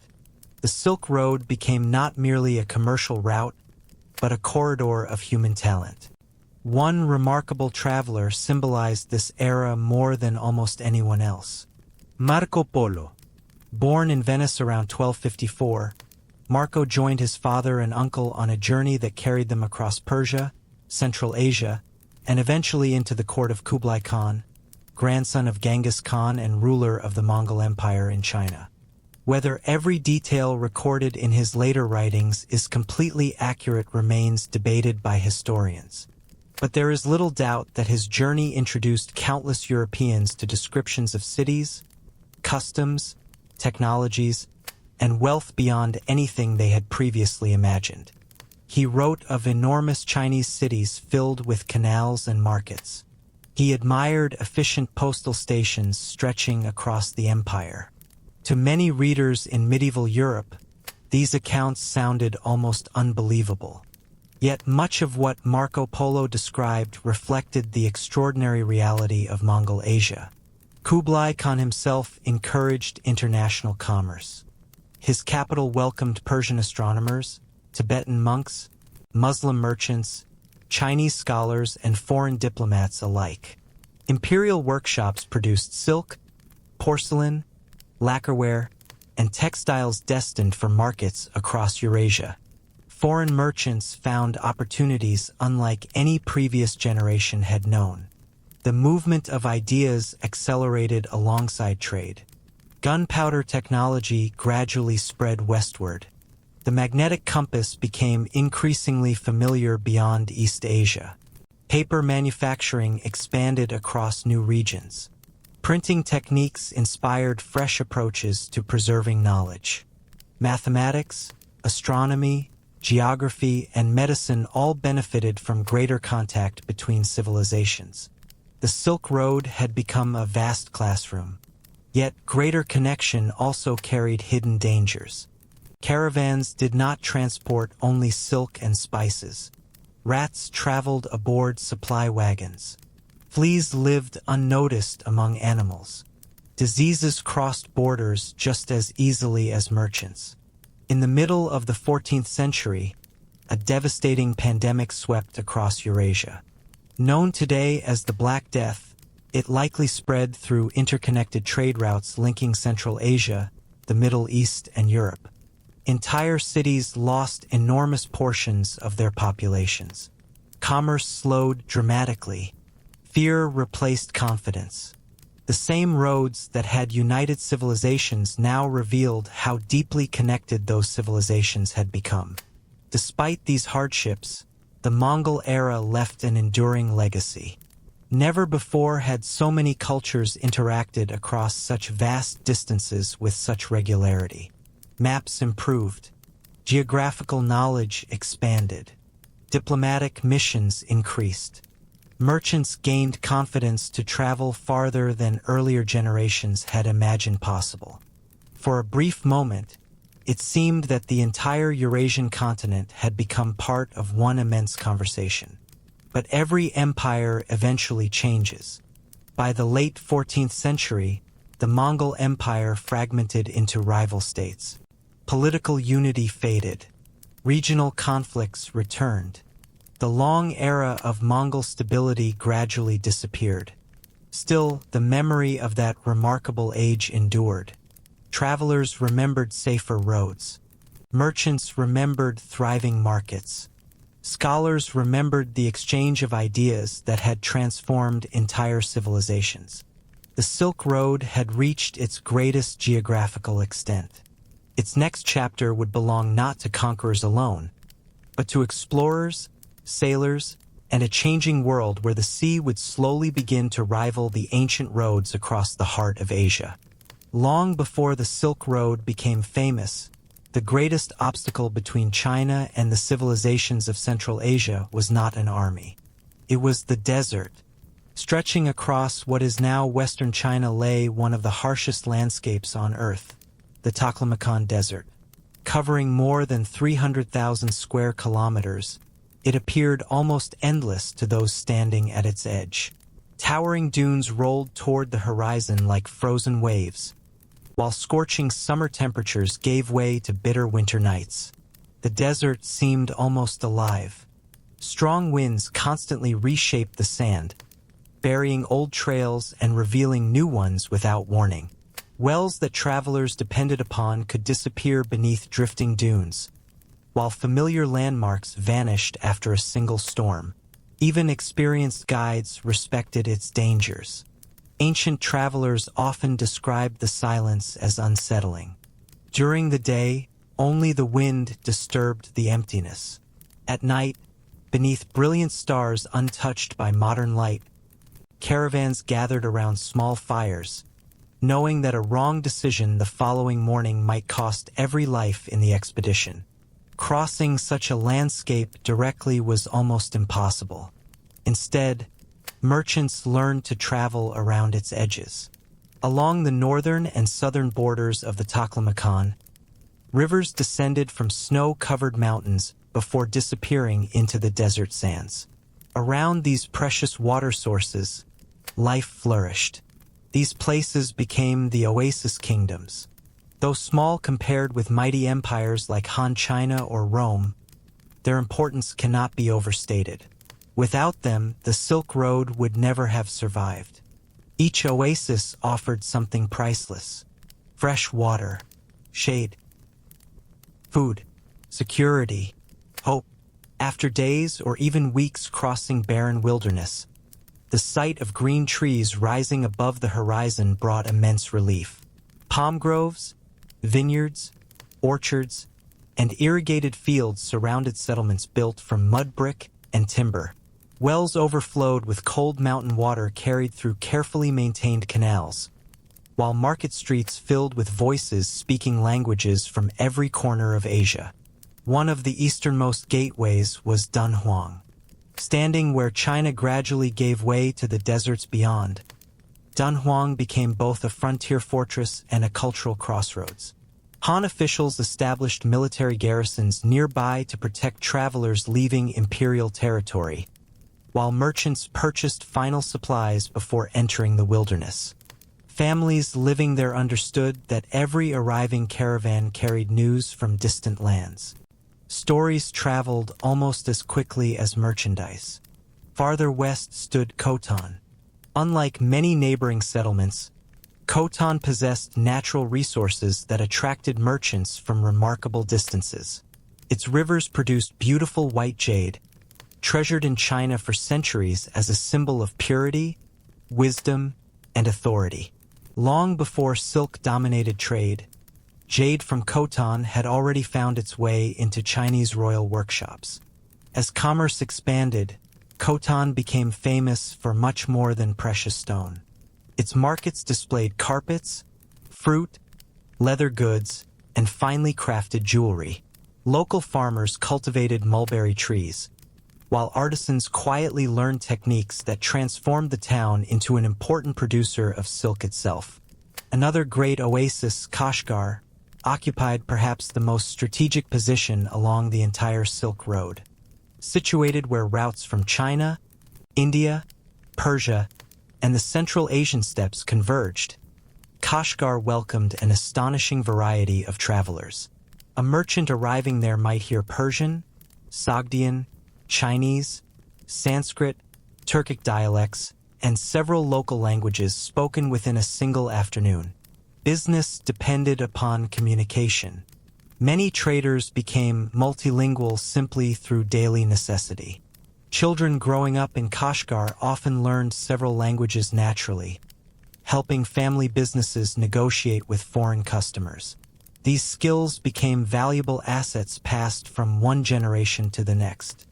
The Silk Road became not merely a commercial route, but a corridor of human talent. One remarkable traveler symbolized this era more than almost anyone else. Marco Polo. Born in Venice around 1254, Marco joined his father and uncle on a journey that carried them across Persia, Central Asia, and eventually into the court of Kublai Khan, grandson of Genghis Khan and ruler of the Mongol Empire in China. Whether every detail recorded in his later writings is completely accurate remains debated by historians. But there is little doubt that his journey introduced countless Europeans to descriptions of cities, customs, technologies, and wealth beyond anything they had previously imagined. He wrote of enormous Chinese cities filled with canals and markets. He admired efficient postal stations stretching across the empire. To many readers in medieval Europe, these accounts sounded almost unbelievable. Yet much of what Marco Polo described reflected the extraordinary reality of Mongol Asia. Kublai Khan himself encouraged international commerce. His capital welcomed Persian astronomers, Tibetan monks, Muslim merchants, Chinese scholars, and foreign diplomats alike. Imperial workshops produced silk, porcelain, lacquerware, and textiles destined for markets across Eurasia. Foreign merchants found opportunities unlike any previous generation had known. The movement of ideas accelerated alongside trade. Gunpowder technology gradually spread westward. The magnetic compass became increasingly familiar beyond East Asia. Paper manufacturing expanded across new regions. Printing techniques inspired fresh approaches to preserving knowledge. Mathematics, astronomy, geography, and medicine all benefited from greater contact between civilizations. The Silk Road had become a vast classroom. Yet greater connection also carried hidden dangers. Caravans did not transport only silk and spices. Rats traveled aboard supply wagons. Fleas lived unnoticed among animals. Diseases crossed borders just as easily as merchants. In the middle of the 14th century, a devastating pandemic swept across Eurasia. Known today as the Black Death, it likely spread through interconnected trade routes linking Central Asia, the Middle East, and Europe. Entire cities lost enormous portions of their populations. Commerce slowed dramatically. Fear replaced confidence. The same roads that had united civilizations now revealed how deeply connected those civilizations had become. Despite these hardships, the Mongol era left an enduring legacy. Never before had so many cultures interacted across such vast distances with such regularity. Maps improved. Geographical knowledge expanded. Diplomatic missions increased. Merchants gained confidence to travel farther than earlier generations had imagined possible. For a brief moment, it seemed that the entire Eurasian continent had become part of one immense conversation. But every empire eventually changes. By the late 14th century, the Mongol Empire fragmented into rival states. Political unity faded. Regional conflicts returned. The long era of Mongol stability gradually disappeared. Still, the memory of that remarkable age endured. Travelers remembered safer roads. Merchants remembered thriving markets. Scholars remembered the exchange of ideas that had transformed entire civilizations. The Silk Road had reached its greatest geographical extent. Its next chapter would belong not to conquerors alone, but to explorers, sailors, and a changing world where the sea would slowly begin to rival the ancient roads across the heart of Asia. Long before the Silk Road became famous, the greatest obstacle between China and the civilizations of Central Asia was not an army. It was the desert. Stretching across what is now western China lay one of the harshest landscapes on Earth, the Taklamakan Desert. Covering more than 300,000 square kilometers, it appeared almost endless to those standing at its edge. Towering dunes rolled toward the horizon like frozen waves, while scorching summer temperatures gave way to bitter winter nights. The desert seemed almost alive. Strong winds constantly reshaped the sand, burying old trails and revealing new ones without warning. Wells that travelers depended upon could disappear beneath drifting dunes, while familiar landmarks vanished after a single storm. Even experienced guides respected its dangers. Ancient travelers often described the silence as unsettling. During the day, only the wind disturbed the emptiness. At night, beneath brilliant stars untouched by modern light, caravans gathered around small fires, knowing that a wrong decision the following morning might cost every life in the expedition. Crossing such a landscape directly was almost impossible. Instead, merchants learned to travel around its edges. Along the northern and southern borders of the Taklamakan, rivers descended from snow-covered mountains before disappearing into the desert sands. Around these precious water sources, life flourished. These places became the oasis kingdoms. Though small compared with mighty empires like Han China or Rome, their importance cannot be overstated. Without them, the Silk Road would never have survived. Each oasis offered something priceless: fresh water, shade, food, security, hope. After days or even weeks crossing barren wilderness, the sight of green trees rising above the horizon brought immense relief. Palm groves, vineyards, orchards, and irrigated fields surrounded settlements built from mud brick and timber. Wells overflowed with cold mountain water carried through carefully maintained canals, while market streets filled with voices speaking languages from every corner of Asia. One of the easternmost gateways was Dunhuang. Standing where China gradually gave way to the deserts beyond, Dunhuang became both a frontier fortress and a cultural crossroads. Han officials established military garrisons nearby to protect travelers leaving imperial territory, while merchants purchased final supplies before entering the wilderness. Families living there understood that every arriving caravan carried news from distant lands. Stories traveled almost as quickly as merchandise. Farther west stood Khotan. Unlike many neighboring settlements, Khotan possessed natural resources that attracted merchants from remarkable distances. Its rivers produced beautiful white jade, treasured in China for centuries as a symbol of purity, wisdom, and authority. Long before silk dominated trade, jade from Khotan had already found its way into Chinese royal workshops. As commerce expanded, Khotan became famous for much more than precious stone. Its markets displayed carpets, fruit, leather goods, and finely crafted jewelry. Local farmers cultivated mulberry trees, while artisans quietly learned techniques that transformed the town into an important producer of silk itself. Another great oasis, Kashgar, occupied perhaps the most strategic position along the entire Silk Road. Situated where routes from China, India, Persia, and the Central Asian steppes converged, Kashgar welcomed an astonishing variety of travelers. A merchant arriving there might hear Persian, Sogdian, Chinese, Sanskrit, Turkic dialects, and several local languages spoken within a single afternoon. Business depended upon communication. Many traders became multilingual simply through daily necessity. Children growing up in Kashgar often learned several languages naturally, helping family businesses negotiate with foreign customers. These skills became valuable assets passed from one generation to the next.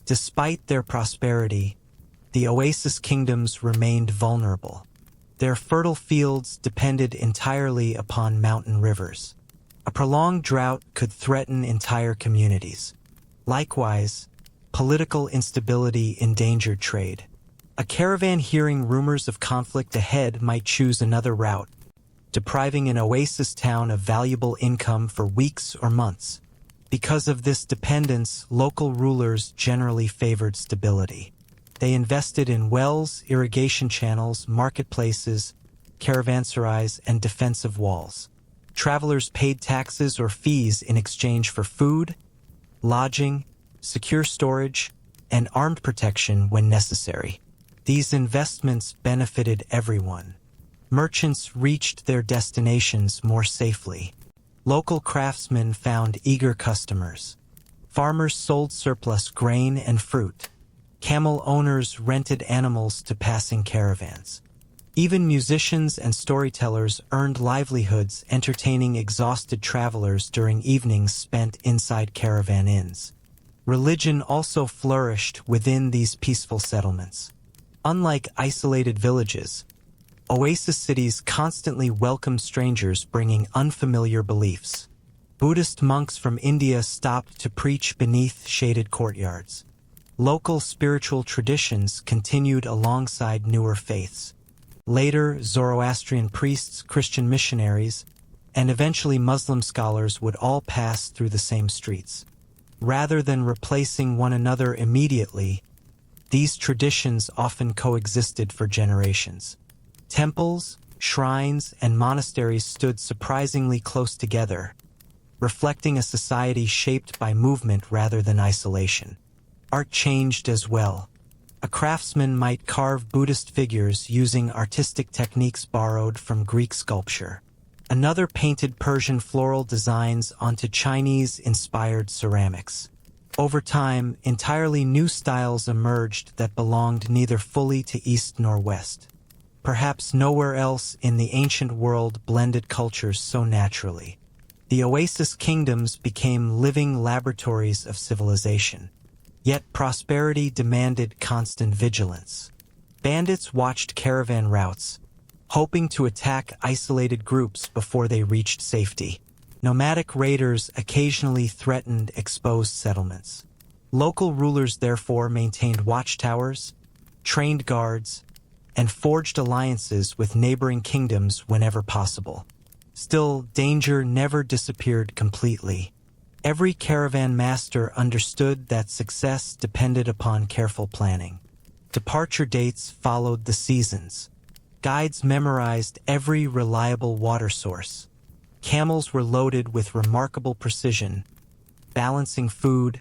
Despite their prosperity, the oasis kingdoms remained vulnerable. Their fertile fields depended entirely upon mountain rivers. A prolonged drought could threaten entire communities. Likewise, political instability endangered trade. A caravan hearing rumors of conflict ahead might choose another route, depriving an oasis town of valuable income for weeks or months. Because of this dependence, local rulers generally favored stability. They invested in wells, irrigation channels, marketplaces, caravanserais, and defensive walls. Travelers paid taxes or fees in exchange for food, lodging, secure storage, and armed protection when necessary. These investments benefited everyone. Merchants reached their destinations more safely. Local craftsmen found eager customers. Farmers sold surplus grain and fruit. Camel owners rented animals to passing caravans. Even musicians and storytellers earned livelihoods entertaining exhausted travelers during evenings spent inside caravan inns. Religion also flourished within these peaceful settlements. Unlike isolated villages, oasis cities constantly welcomed strangers bringing unfamiliar beliefs. Buddhist monks from India stopped to preach beneath shaded courtyards. Local spiritual traditions continued alongside newer faiths. Later, Zoroastrian priests, Christian missionaries, and eventually Muslim scholars would all pass through the same streets. Rather than replacing one another immediately, these traditions often coexisted for generations. Temples, shrines, and monasteries stood surprisingly close together, reflecting a society shaped by movement rather than isolation. Art changed as well. A craftsman might carve Buddhist figures using artistic techniques borrowed from Greek sculpture. Another painted Persian floral designs onto Chinese-inspired ceramics. Over time, entirely new styles emerged that belonged neither fully to East nor West. Perhaps nowhere else in the ancient world blended cultures so naturally. The oasis kingdoms became living laboratories of civilization. Yet prosperity demanded constant vigilance. Bandits watched caravan routes, hoping to attack isolated groups before they reached safety. Nomadic raiders occasionally threatened exposed settlements. Local rulers therefore maintained watchtowers, trained guards, and forged alliances with neighboring kingdoms whenever possible. Still, danger never disappeared completely. Every caravan master understood that success depended upon careful planning. Departure dates followed the seasons. Guides memorized every reliable water source. Camels were loaded with remarkable precision, balancing food,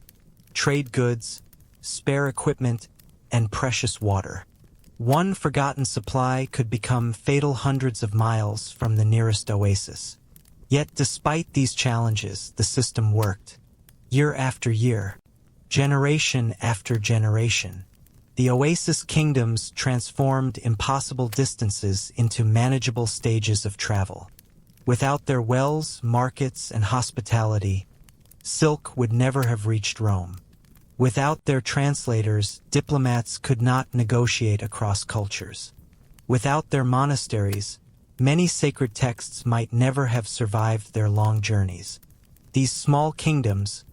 trade goods, spare equipment, and precious water. One forgotten supply could become fatal hundreds of miles from the nearest oasis. Yet despite these challenges, the system worked. Year after year, generation after generation, the oasis kingdoms transformed impossible distances into manageable stages of travel. Without their wells, markets, and hospitality, silk would never have reached Rome. Without their translators, diplomats could not negotiate across cultures. Without their monasteries, many sacred texts might never have survived their long journeys. These small kingdoms,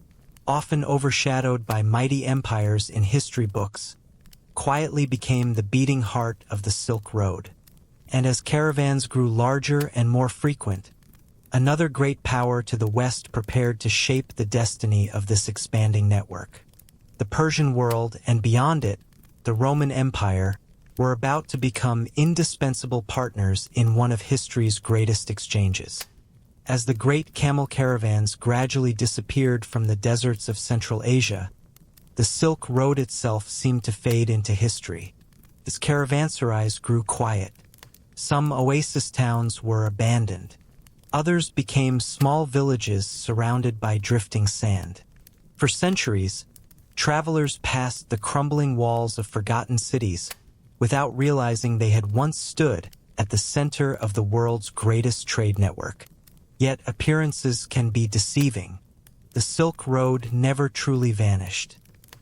often overshadowed by mighty empires in history books, quietly became the beating heart of the Silk Road. And as caravans grew larger and more frequent, another great power to the west prepared to shape the destiny of this expanding network. The Persian world, and beyond it, the Roman Empire, were about to become indispensable partners in one of history's greatest exchanges. As the great camel caravans gradually disappeared from the deserts of Central Asia, the Silk Road itself seemed to fade into history. Its caravanserais grew quiet. Some oasis towns were abandoned. Others became small villages surrounded by drifting sand. For centuries, travelers passed the crumbling walls of forgotten cities without realizing they had once stood at the center of the world's greatest trade network. Yet appearances can be deceiving. The Silk Road never truly vanished.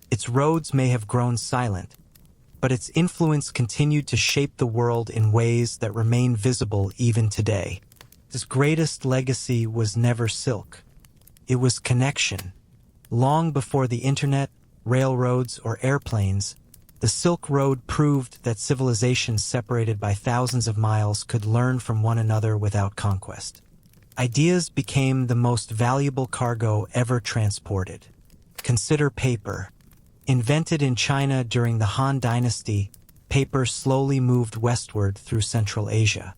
Its roads may have grown silent, but its influence continued to shape the world in ways that remain visible even today. Its greatest legacy was never silk. It was connection. Long before the internet, railroads, or airplanes, the Silk Road proved that civilizations separated by thousands of miles could learn from one another without conquest. Ideas became the most valuable cargo ever transported. Consider paper. Invented in China during the Han Dynasty, paper slowly moved westward through Central Asia.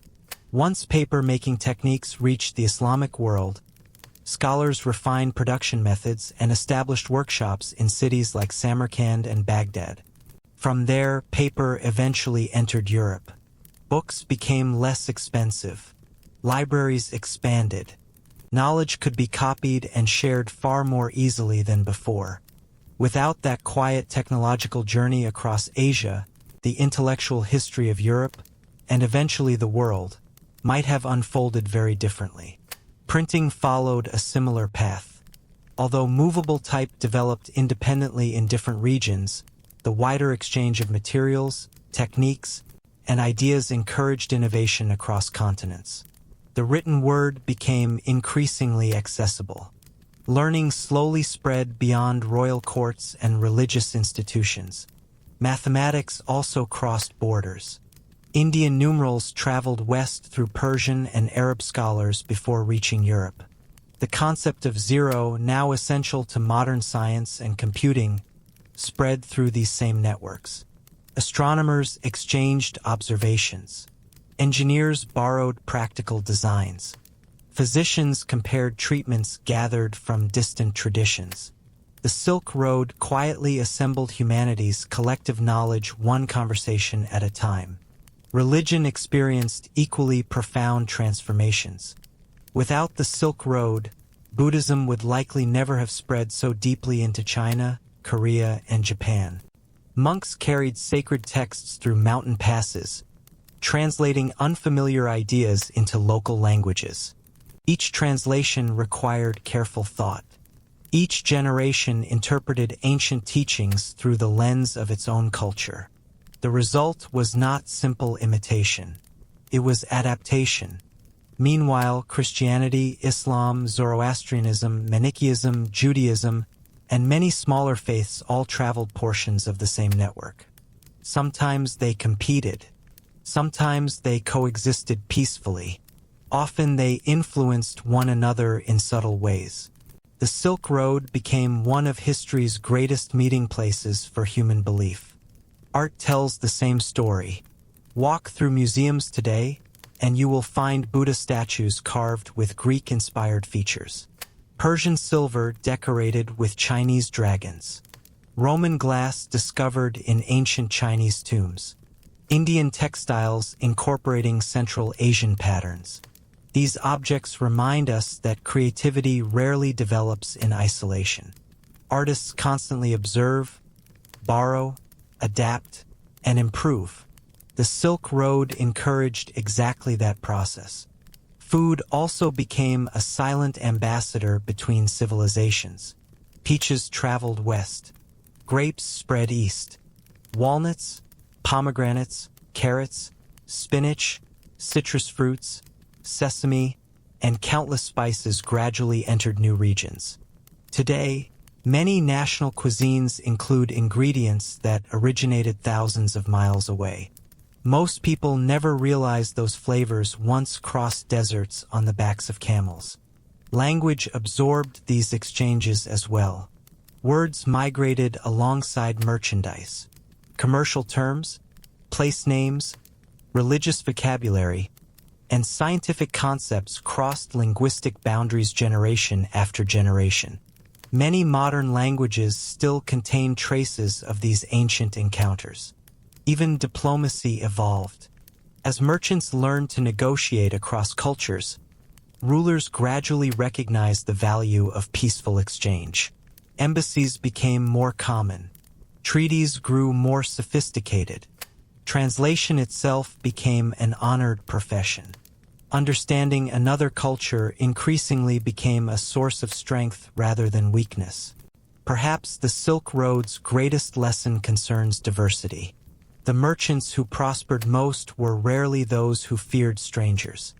Once paper-making techniques reached the Islamic world, scholars refined production methods and established workshops in cities like Samarkand and Baghdad. From there, paper eventually entered Europe. Books became less expensive. Libraries expanded. Knowledge could be copied and shared far more easily than before. Without that quiet technological journey across Asia, the intellectual history of Europe, and eventually the world, might have unfolded very differently. Printing followed a similar path. Although movable type developed independently in different regions, the wider exchange of materials, techniques, and ideas encouraged innovation across continents. The written word became increasingly accessible. Learning slowly spread beyond royal courts and religious institutions. Mathematics also crossed borders. Indian numerals traveled west through Persian and Arab scholars before reaching Europe. The concept of zero, now essential to modern science and computing, spread through these same networks. Astronomers exchanged observations. Engineers borrowed practical designs. Physicians compared treatments gathered from distant traditions. The Silk Road quietly assembled humanity's collective knowledge one conversation at a time. Religion experienced equally profound transformations. Without the Silk Road, Buddhism would likely never have spread so deeply into China, Korea, and Japan. Monks carried sacred texts through mountain passes, translating unfamiliar ideas into local languages. Each translation required careful thought. Each generation interpreted ancient teachings through the lens of its own culture. The result was not simple imitation. It was adaptation. Meanwhile, Christianity, Islam, Zoroastrianism, Manichaeism, Judaism, and many smaller faiths all traveled portions of the same network. Sometimes they competed. Sometimes they coexisted peacefully. Often they influenced one another in subtle ways. The Silk Road became one of history's greatest meeting places for human belief. Art tells the same story. Walk through museums today, and you will find Buddha statues carved with Greek-inspired features. Persian silver decorated with Chinese dragons. Roman glass discovered in ancient Chinese tombs. Indian textiles incorporating Central Asian patterns. These objects remind us that creativity rarely develops in isolation. Artists constantly observe, borrow, adapt, and improve. The Silk Road encouraged exactly that process. Food also became a silent ambassador between civilizations. Peaches traveled west. Grapes spread east. Walnuts, pomegranates, carrots, spinach, citrus fruits, sesame, and countless spices gradually entered new regions. Today, Many national cuisines include ingredients that originated thousands of miles away. Most people never realized those flavors once crossed deserts on the backs of camels. Language absorbed these exchanges as well. Words migrated alongside merchandise. Commercial terms, place names, religious vocabulary, and scientific concepts crossed linguistic boundaries generation after generation. Many modern languages still contain traces of these ancient encounters. Even diplomacy evolved. As merchants learned to negotiate across cultures, rulers gradually recognized the value of peaceful exchange. Embassies became more common. Treaties grew more sophisticated. Translation itself became an honored profession. Understanding another culture increasingly became a source of strength rather than weakness. Perhaps the Silk Road's greatest lesson concerns diversity. The merchants who prospered most were rarely those who feared strangers.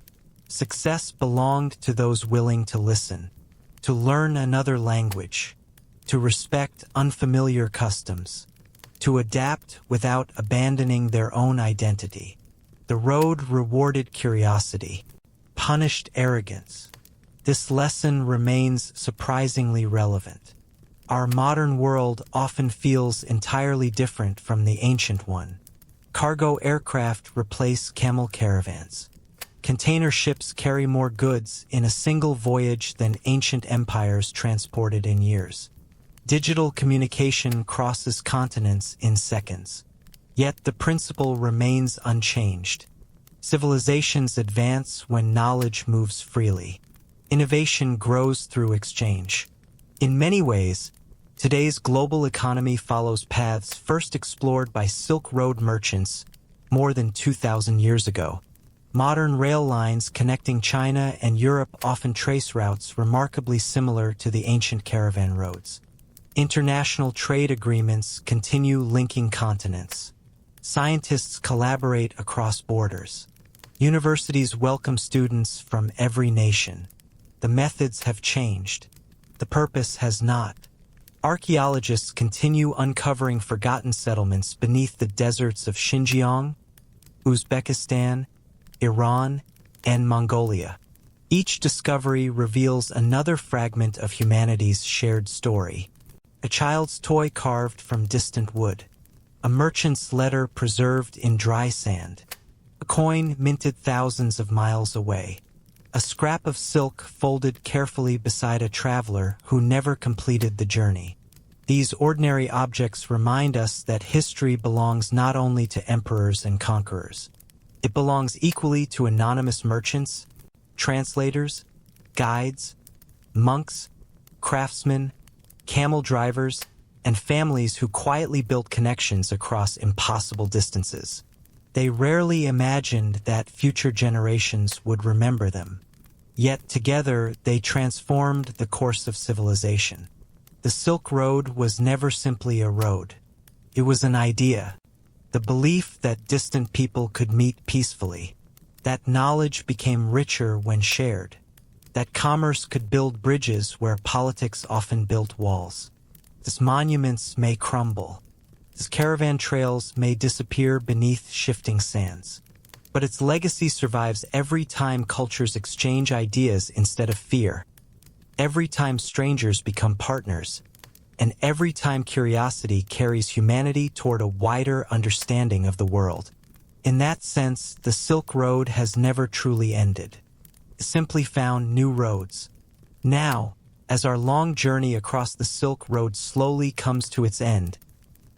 Success belonged to those willing to listen, to learn another language, to respect unfamiliar customs, to adapt without abandoning their own identity. The road rewarded curiosity, punished arrogance. This lesson remains surprisingly relevant. Our modern world often feels entirely different from the ancient one. Cargo aircraft replace camel caravans. Container ships carry more goods in a single voyage than ancient empires transported in years. Digital communication crosses continents in seconds. Yet the principle remains unchanged. Civilizations advance when knowledge moves freely. Innovation grows through exchange. In many ways, today's global economy follows paths first explored by Silk Road merchants more than 2,000 years ago. Modern rail lines connecting China and Europe often trace routes remarkably similar to the ancient caravan roads. International trade agreements continue linking continents. Scientists collaborate across borders. Universities welcome students from every nation. The methods have changed. The purpose has not. Archaeologists continue uncovering forgotten settlements beneath the deserts of Xinjiang, Uzbekistan, Iran, and Mongolia. Each discovery reveals another fragment of humanity's shared story. A child's toy carved from distant wood. A merchant's letter preserved in dry sand. A coin minted thousands of miles away. A scrap of silk folded carefully beside a traveler who never completed the journey. These ordinary objects remind us that history belongs not only to emperors and conquerors. It belongs equally to anonymous merchants, translators, guides, monks, craftsmen, camel drivers, and families who quietly built connections across impossible distances. They rarely imagined that future generations would remember them. Yet together they transformed the course of civilization. The Silk Road was never simply a road. It was an idea. The belief that distant people could meet peacefully. That knowledge became richer when shared. That commerce could build bridges where politics often built walls. As monuments may crumble. As caravan trails may disappear beneath shifting sands. But its legacy survives every time cultures exchange ideas instead of fear. Every time strangers become partners. And every time curiosity carries humanity toward a wider understanding of the world. In that sense, the Silk Road has never truly ended. It simply found new roads. Now, as our long journey across the Silk Road slowly comes to its end,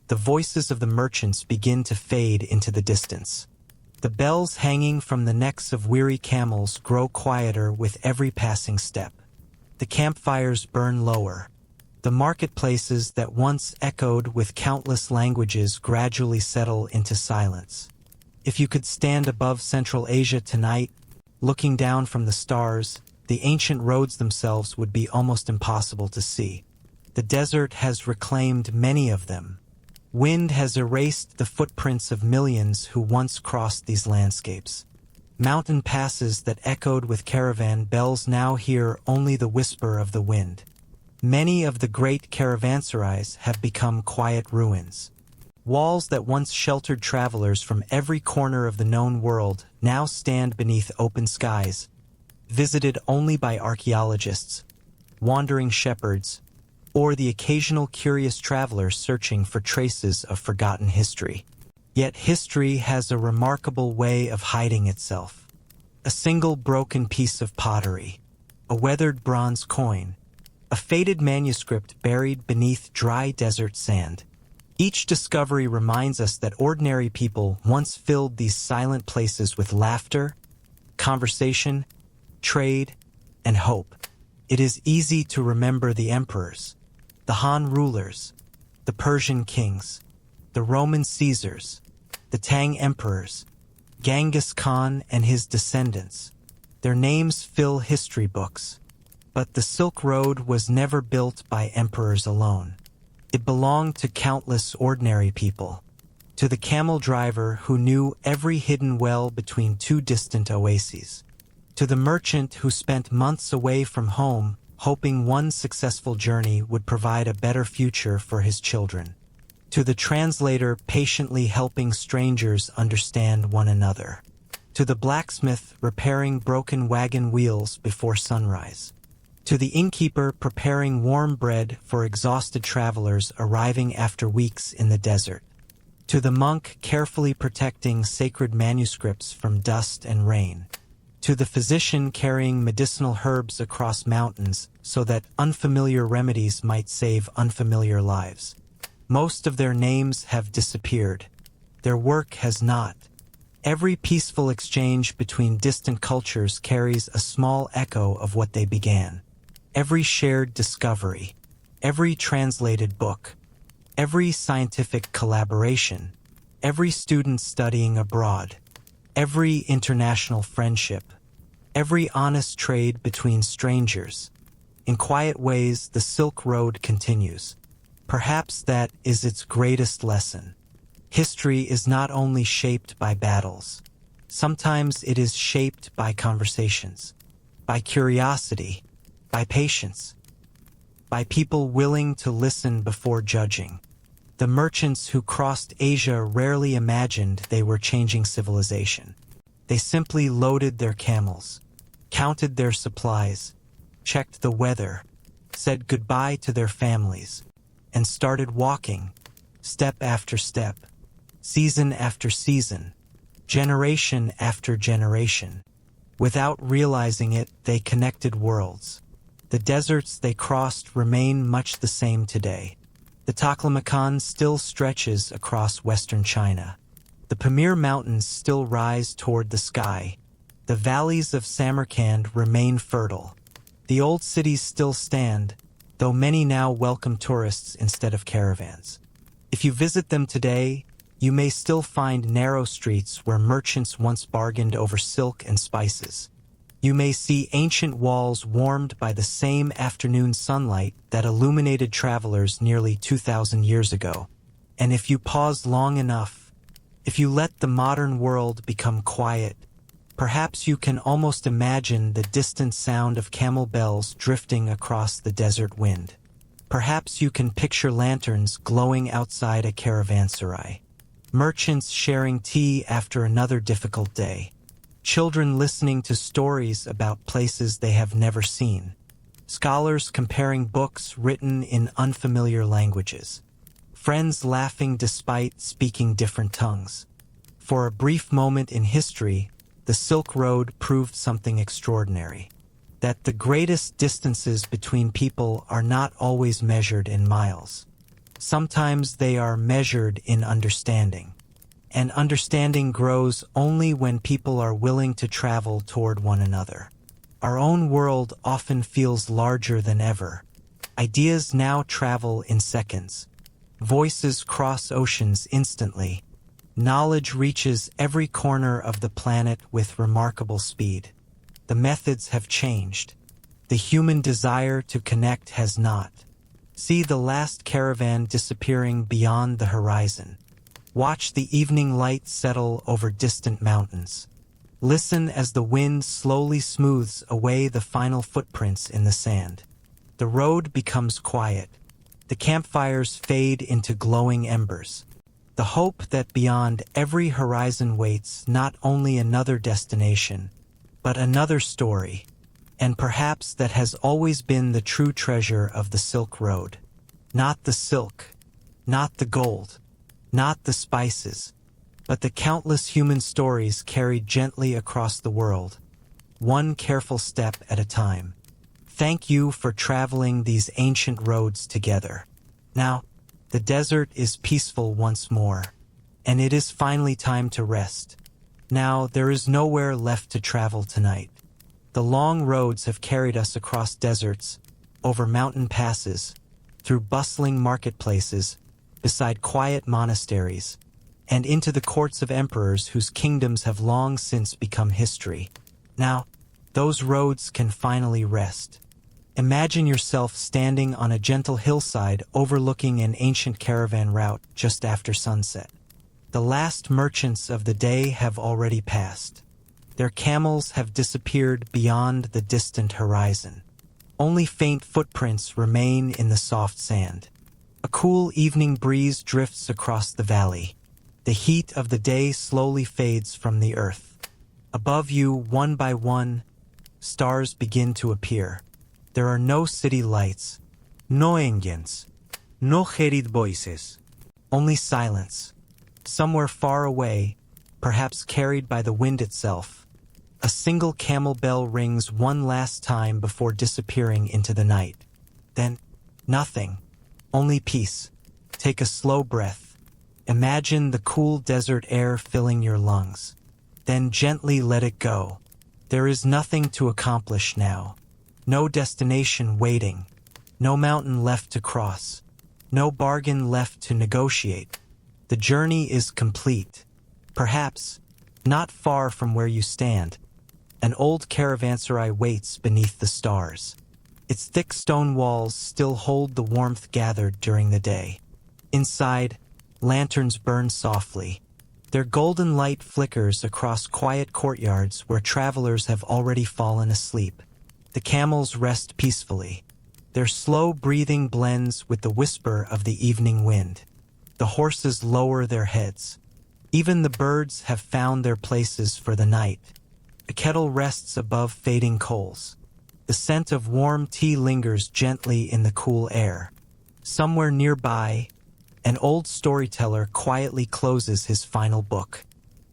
the voices of the merchants begin to fade into the distance. The bells hanging from the necks of weary camels grow quieter with every passing step. The campfires burn lower. The marketplaces that once echoed with countless languages gradually settle into silence. If you could stand above Central Asia tonight, looking down from the stars, the ancient roads themselves would be almost impossible to see. The desert has reclaimed many of them. Wind has erased the footprints of millions who once crossed these landscapes. Mountain passes that echoed with caravan bells now hear only the whisper of the wind. Many of the great caravanserais have become quiet ruins. Walls that once sheltered travelers from every corner of the known world now stand beneath open skies, visited only by archaeologists, wandering shepherds, or the occasional curious traveler searching for traces of forgotten history. Yet history has a remarkable way of hiding itself. A single broken piece of pottery, a weathered bronze coin, a faded manuscript buried beneath dry desert sand. Each discovery reminds us that ordinary people once filled these silent places with laughter, conversation, trade, and hope. It is easy to remember the emperors, the Han rulers, the Persian kings, the Roman Caesars, the Tang emperors, Genghis Khan and his descendants. Their names fill history books. But the Silk Road was never built by emperors alone. It belonged to countless ordinary people, to the camel driver who knew every hidden well between two distant oases, to the merchant who spent months away from home hoping one successful journey would provide a better future for his children, to the translator patiently helping strangers understand one another, to the blacksmith repairing broken wagon wheels before sunrise, to the innkeeper preparing warm bread for exhausted travelers arriving after weeks in the desert, to the monk carefully protecting sacred manuscripts from dust and rain, to the physician carrying medicinal herbs across mountains so that unfamiliar remedies might save unfamiliar lives. Most of their names have disappeared. Their work has not. Every peaceful exchange between distant cultures carries a small echo of what they began. Every shared discovery, every translated book, every scientific collaboration, every student studying abroad, every international friendship, every honest trade between strangers. In quiet ways, the Silk Road continues. Perhaps that is its greatest lesson. History is not only shaped by battles. Sometimes it is shaped by conversations, by curiosity, by patience, by people willing to listen before judging. The merchants who crossed Asia rarely imagined they were changing civilization. They simply loaded their camels, counted their supplies, checked the weather, said goodbye to their families, and started walking, step after step, season after season, generation after generation. Without realizing it, they connected worlds. The deserts they crossed remain much the same today. The Taklamakan still stretches across western China. The Pamir Mountains still rise toward the sky. The valleys of Samarkand remain fertile. The old cities still stand, though many now welcome tourists instead of caravans. If you visit them today, you may still find narrow streets where merchants once bargained over silk and spices. You may see ancient walls warmed by the same afternoon sunlight that illuminated travelers nearly 2,000 years ago. And if you pause long enough, if you let the modern world become quiet, perhaps you can almost imagine the distant sound of camel bells drifting across the desert wind. Perhaps you can picture lanterns glowing outside a caravanserai, merchants sharing tea after another difficult day, children listening to stories about places they have never seen, scholars comparing books written in unfamiliar languages, friends laughing despite speaking different tongues. For a brief moment in history, the Silk Road proved something extraordinary, that the greatest distances between people are not always measured in miles. Sometimes they are measured in understanding. And understanding grows only when people are willing to travel toward one another. Our own world often feels larger than ever. Ideas now travel in seconds. Voices cross oceans instantly. Knowledge reaches every corner of the planet with remarkable speed. The methods have changed. The human desire to connect has not. See the last caravan disappearing beyond the horizon. Watch the evening light settle over distant mountains. Listen as the wind slowly smooths away the final footprints in the sand. The road becomes quiet. The campfires fade into glowing embers. The hope that beyond every horizon waits not only another destination, but another story, and perhaps that has always been the true treasure of the Silk Road. Not the silk, not the gold, not the spices, but the countless human stories carried gently across the world, one careful step at a time. Thank you for traveling these ancient roads together. Now, the desert is peaceful once more, and it is finally time to rest. Now, there is nowhere left to travel tonight. The long roads have carried us across deserts, over mountain passes, through bustling marketplaces, beside quiet monasteries, and into the courts of emperors whose kingdoms have long since become history. Now, those roads can finally rest. Imagine yourself standing on a gentle hillside overlooking an ancient caravan route just after sunset. The last merchants of the day have already passed. Their camels have disappeared beyond the distant horizon. Only faint footprints remain in the soft sand. A cool evening breeze drifts across the valley. The heat of the day slowly fades from the earth. Above you, one by one, stars begin to appear. There are no city lights, no engines, no hurried voices, only silence. Somewhere far away, perhaps carried by the wind itself, a single camel bell rings one last time before disappearing into the night. Then, nothing, only peace. Take a slow breath. Imagine the cool desert air filling your lungs. Then gently let it go. There is nothing to accomplish now. No destination waiting. No mountain left to cross. No bargain left to negotiate. The journey is complete. Perhaps, not far from where you stand, an old caravanserai waits beneath the stars. Its thick stone walls still hold the warmth gathered during the day. Inside, lanterns burn softly. Their golden light flickers across quiet courtyards where travelers have already fallen asleep. The camels rest peacefully. Their slow breathing blends with the whisper of the evening wind. The horses lower their heads. Even the birds have found their places for the night. A kettle rests above fading coals. The scent of warm tea lingers gently in the cool air. Somewhere nearby, an old storyteller quietly closes his final book.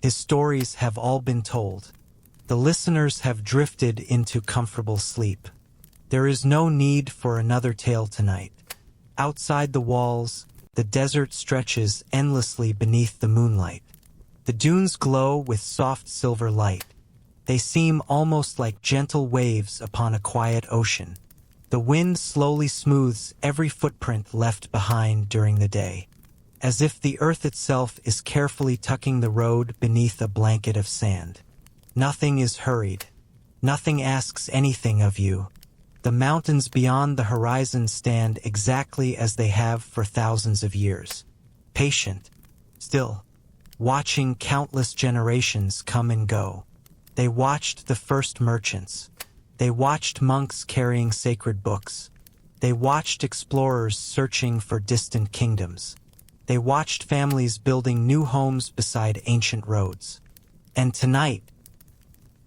His stories have all been told. The listeners have drifted into comfortable sleep. There is no need for another tale tonight. Outside the walls, the desert stretches endlessly beneath the moonlight. The dunes glow with soft silver light. They seem almost like gentle waves upon a quiet ocean. The wind slowly smooths every footprint left behind during the day, as if the earth itself is carefully tucking the road beneath a blanket of sand. Nothing is hurried. Nothing asks anything of you. The mountains beyond the horizon stand exactly as they have for thousands of years. Patient, still, watching countless generations come and go. They watched the first merchants. They watched monks carrying sacred books. They watched explorers searching for distant kingdoms. They watched families building new homes beside ancient roads. And tonight,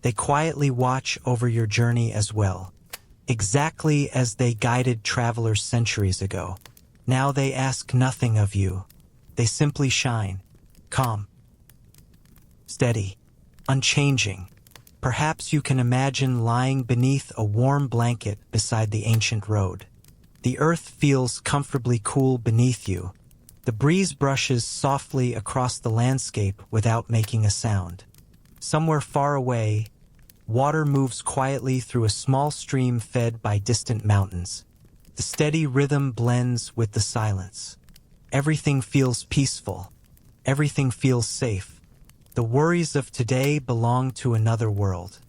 they quietly watch over your journey as well, exactly as they guided travelers centuries ago. Now they ask nothing of you. They simply shine, calm, steady, unchanging. Perhaps you can imagine lying beneath a warm blanket beside the ancient road. The earth feels comfortably cool beneath you. The breeze brushes softly across the landscape without making a sound. Somewhere far away, water moves quietly through a small stream fed by distant mountains. The steady rhythm blends with the silence. Everything feels peaceful. Everything feels safe. The worries of today belong to another world.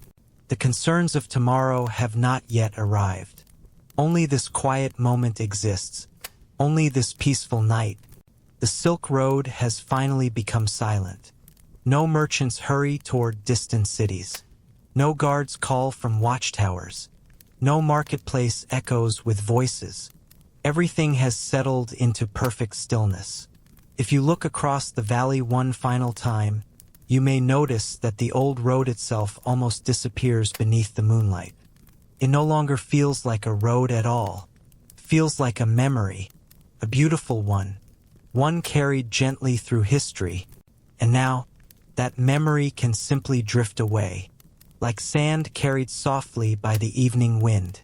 The concerns of tomorrow have not yet arrived. Only this quiet moment exists. Only this peaceful night. The Silk Road has finally become silent. No merchants hurry toward distant cities. No guards call from watchtowers. No marketplace echoes with voices. Everything has settled into perfect stillness. If you look across the valley one final time, you may notice that the old road itself almost disappears beneath the moonlight. It no longer feels like a road at all. It feels like a memory, a beautiful one carried gently through history. And now, that memory can simply drift away, like sand carried softly by the evening wind,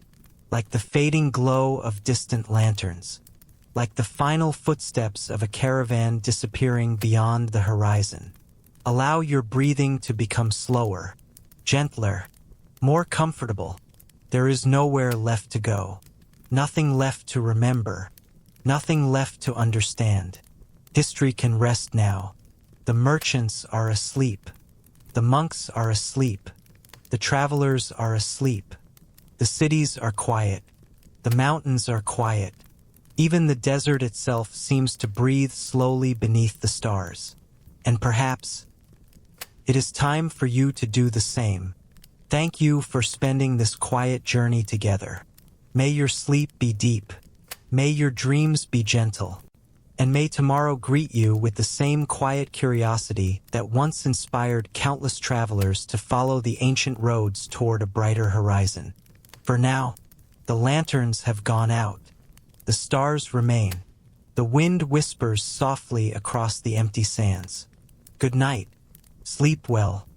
like the fading glow of distant lanterns, like the final footsteps of a caravan disappearing beyond the horizon. Allow your breathing to become slower, gentler, more comfortable. There is nowhere left to go, nothing left to remember, nothing left to understand. History can rest now. The merchants are asleep. The monks are asleep. The travelers are asleep. The cities are quiet. The mountains are quiet. Even the desert itself seems to breathe slowly beneath the stars. And perhaps it is time for you to do the same. Thank you for spending this quiet journey together. May your sleep be deep. May your dreams be gentle. And may tomorrow greet you with the same quiet curiosity that once inspired countless travelers to follow the ancient roads toward a brighter horizon. For now, the lanterns have gone out. The stars remain. The wind whispers softly across the empty sands. Good night. Sleep well.